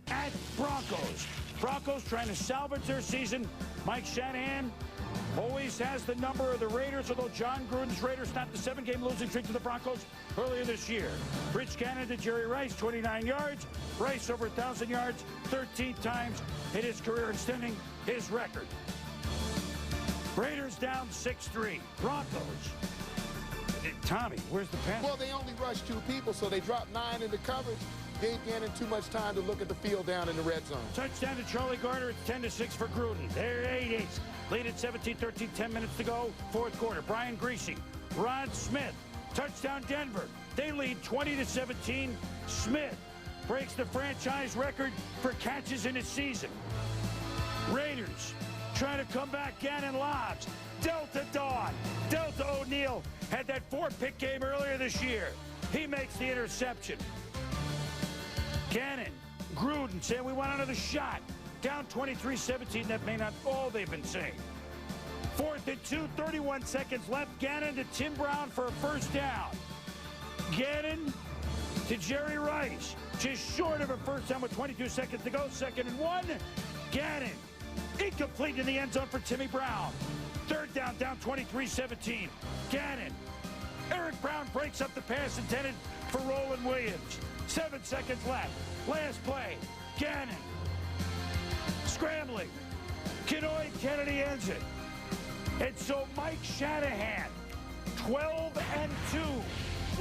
At Broncos. Broncos trying to salvage their season. Mike Shanahan always has the number of the Raiders, although John Gruden's Raiders snapped the 7-game losing streak to the Broncos earlier this year. Rich Gannon to Jerry Rice, 29 yards. Rice over 1,000 yards 13 times in his career, extending his record. Raiders down 6-3. Broncos. Tommy, where's the pass? Well, they only rushed 2 people, so they dropped 9 into coverage. Gave Gannon too much time to look at the field down in the red zone. Touchdown to Charlie Garner. It's 10-6 for Gruden. They're 8-8. Lead at 17-13, 10 minutes to go. 4th quarter. Brian Greasy, Rod Smith. Touchdown Denver. They lead 20-17. Smith breaks the franchise record for catches in a season. Raiders trying to come back. Gannon lobs. Delta Dawn. Delta O'Neal had that 4-pick game earlier this year. He makes the interception. Gannon, Gruden saying we want another shot. Down 23-17. That may not all they've been saying. 4th and 2, 31 seconds left. Gannon to Tim Brown for a first down. Gannon to Jerry Rice. Just short of a first down with 22 seconds to go. 2nd and 1. Gannon incomplete in the end zone for Timmy Brown. 3rd down, down 23-17. Gannon. Eric Brown breaks up the pass intended for Roland Williams. 7 seconds left. Last play. Gannon. Scrambling. Kenoy Kennedy ends it. And so Mike Shanahan, 12-2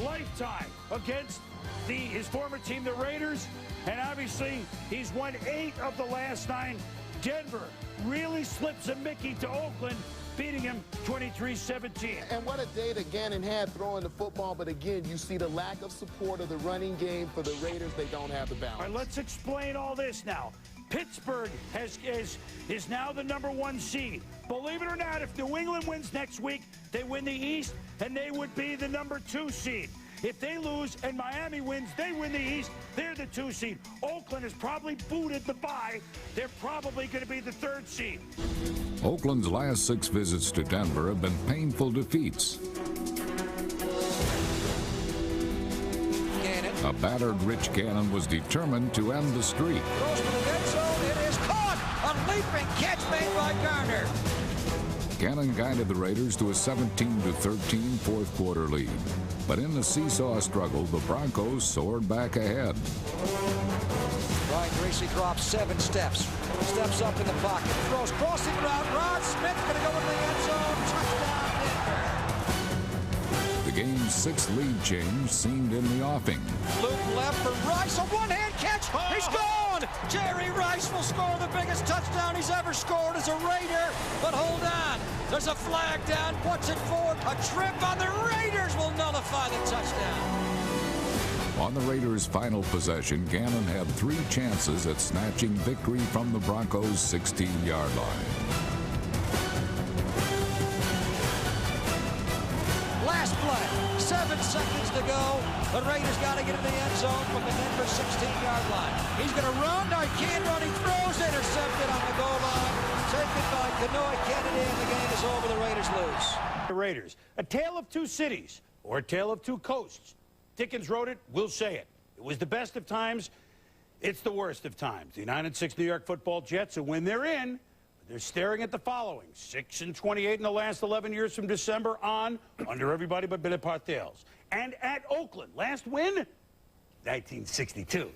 lifetime against his former team, the Raiders. And obviously, he's won 8 of the last 9. Denver really slips a Mickey to Oakland, beating him 23-17. And what a day that Gannon had throwing the football, but again, you see the lack of support of the running game for the Raiders. They don't have the balance. All right, let's explain all this now. Pittsburgh is now the #1 seed. Believe it or not, if New England wins next week, they win the East, and they would be the #2 seed. If they lose and Miami wins, they win the East, they're the 2 seed. Oakland is probably booted the bye. They're probably going to be the 3rd seed. Oakland's last 6 visits to Denver have been painful defeats. Gannon. A battered Rich Gannon was determined to end the streak. Throws for the end zone. It is caught. A leaping catch made by Garner. Gannon guided the Raiders to a 17-13 4th quarter lead. But in the seesaw struggle, the Broncos soared back ahead. Brian Greasy drops 7 steps. Steps up in the pocket. Throws crossing route. Rod Smith going to go into the end zone. Touchdown, Denver. The game's 6th lead change seemed in the offing. Luke left for Rice. A one-hand catch. He's gone. Jerry Rice will score the biggest touchdown he's ever scored as a Raider. But hold on. There's a flag down. What's it for? A trip on the Raiders will nullify the touchdown. On the Raiders' final possession, Gannon had 3 chances at snatching victory from the Broncos' 16-yard line. Last play, 7 seconds to go. The Raiders got to get in the end zone from the Denver 16-yard line. He's going to run. No, he can't run. He throws, intercepted on the goal line. Taken by Kenoy Kennedy, and the game is over. The Raiders lose. The Raiders, a tale of 2 cities, or a tale of 2 coasts. Dickens wrote it, we'll say it. It was the best of times, it's the worst of times. The 9-6 New York Football Jets, and when they're in, they're staring at the following. 6-28 in the last 11 years from December on, under everybody but Billy Parcells. And at Oakland, last win, 1962.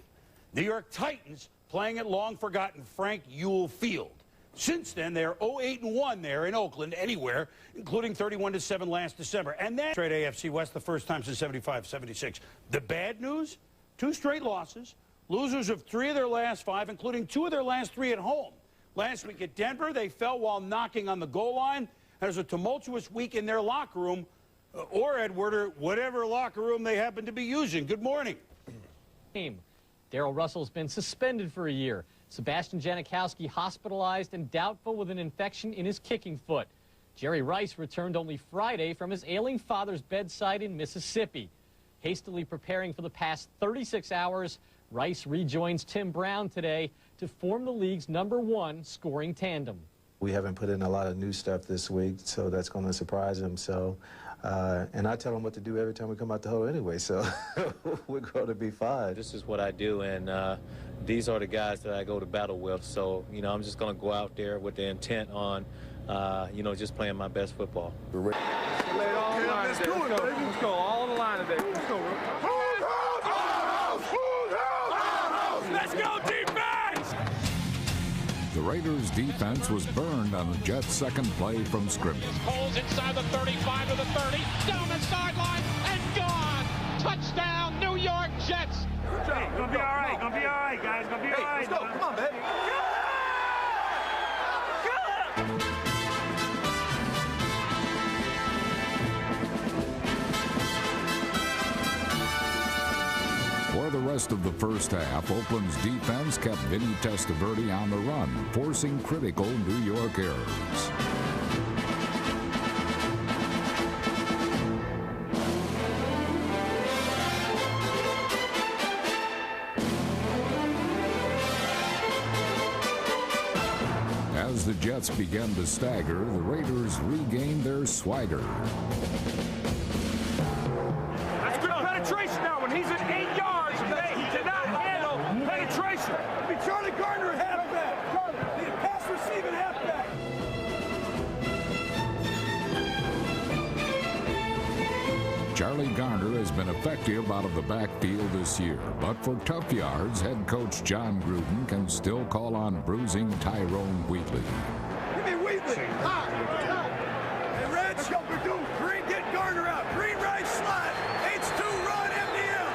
New York Titans playing at long-forgotten Frank Ewell Field. Since then, they're 0-8-1 there in Oakland, anywhere, including 31-7 last December. And then straight AFC West, the first time since 75-76. The bad news? 2 straight losses. Losers of 3 of their last 5, including 2 of their last 3 at home. Last week at Denver, they fell while knocking on the goal line. There's a tumultuous week in their locker room, or Edward, or whatever locker room they happen to be using. Good morning. Darrell Russell's been suspended for a year. Sebastian Janikowski hospitalized and doubtful with an infection in his kicking foot. Jerry Rice returned only Friday from his ailing father's bedside in Mississippi. Hastily preparing for the past 36 hours, Rice rejoins Tim Brown today to form the league's #1 scoring tandem. We haven't put in a lot of new stuff this week, so that's going to surprise him. So, and I tell him what to do every time we come out the hole anyway, so we're going to be fine. This is what I do, and these are the guys that I go to battle with. So, you know, I'm just going to go out there with the intent on, you know, just playing my best football. Let's go all on the line today. Let's go. Let's go, defense! The Raiders' defense was burned on the Jets' second play from scrimmage. Holes inside the 35 to the 30, down the sideline, and gone! Touchdown, New York Jets! Hey, gonna be all right, guys. Gonna be all right. Let's go, come on, baby. For the rest of the first half, Oakland's defense kept Vinny Testaverde on the run, forcing critical New York errors. As the Jets began to stagger, the Raiders regained their swagger. That's good penetration now. When he's at 8 yards, he did not handle penetration. Be Charlie Gardner at halfback. Be a pass receiving halfback. Charlie Garner has been effective out of the backfield this year, but for tough yards, head coach John Gruden can still call on bruising Tyrone Wheatley. Give me Wheatley. Hey, Reg. Let's go, Purdue. Green, get Garner out. Green right slot. H2 run, MDL.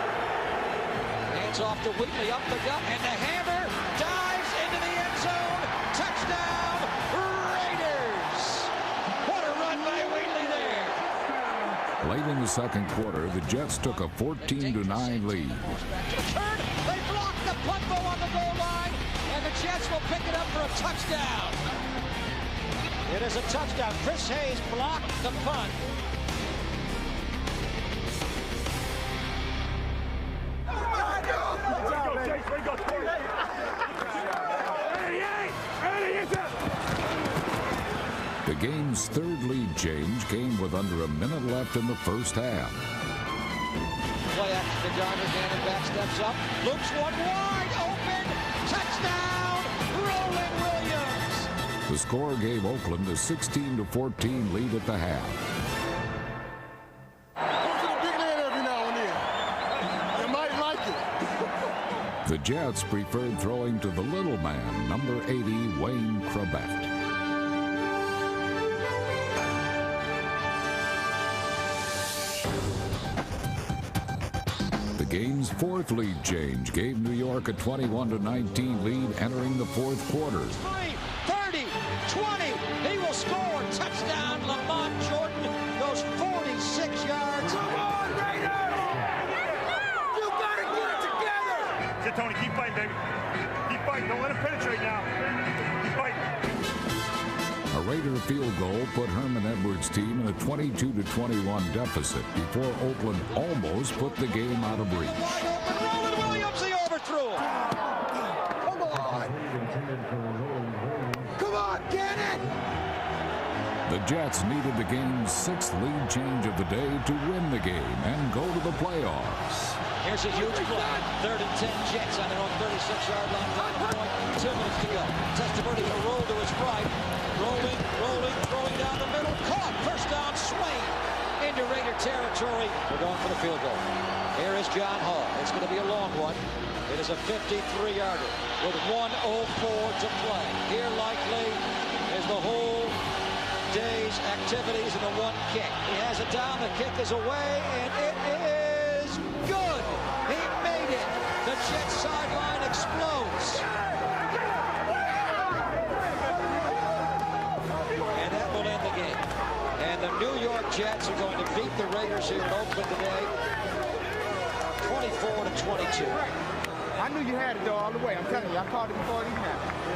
Hands off to Wheatley, up the gut, and the hammer dives into the end zone. Touchdown, Raiders. What a run by Wheatley there. Late in the second quarter, the Jets took a 14-9 lead. They blocked the punt ball on the goal line, and the Jets will pick it up for a touchdown. It is a touchdown. Chris Hayes blocked the punt. The game's third lead change came with under a minute left in the first half. Play action to Garner, Gannon back steps up. Loops one wide open. Touchdown, Roland Williams. The score gave Oakland a 16-14 lead at the half. Go to the big man every now and then. You might like it. The Jets preferred throwing to the little man, number 80, Wayne Crabett. The game's fourth lead change gave New York a 21-19 lead entering the fourth quarter. 30, 20, he will score. Touchdown, Lamont Jordan goes 46 yards. Come on, Raiders! You gotta get it together! Sit, Tony, keep fighting, baby. Keep fighting, don't let him penetrate now. Keep fighting. A Raider field goal put Herman Edwards' team in a 22-21 deficit before Oakland almost put the game out of reach. Wide open, Roland Williams, the overthrow. Come on! Come on, get it! The Jets needed the game's sixth lead change of the day to win the game and go to the playoffs. Here's a huge play. 3rd and 10 Jets on their own 36-yard line. 2 minutes to go. Testaverde a roll to his right. Rolling, throwing down the middle. Caught. First down, Swain into Raider territory. We're going for the field goal. Here is John Hall. It's going to be a long one. It is a 53-yarder with 1:04 to play. Here likely is the whole day's activities in the one kick. He has it down, the kick is away, and it is good. He made it. The Jets sideline explodes. And that will end the game. And the New York Jets are going to beat the Raiders here in Oakland today, 24-22. I knew you had it though all the way. I'm telling you, I called it before it even happened.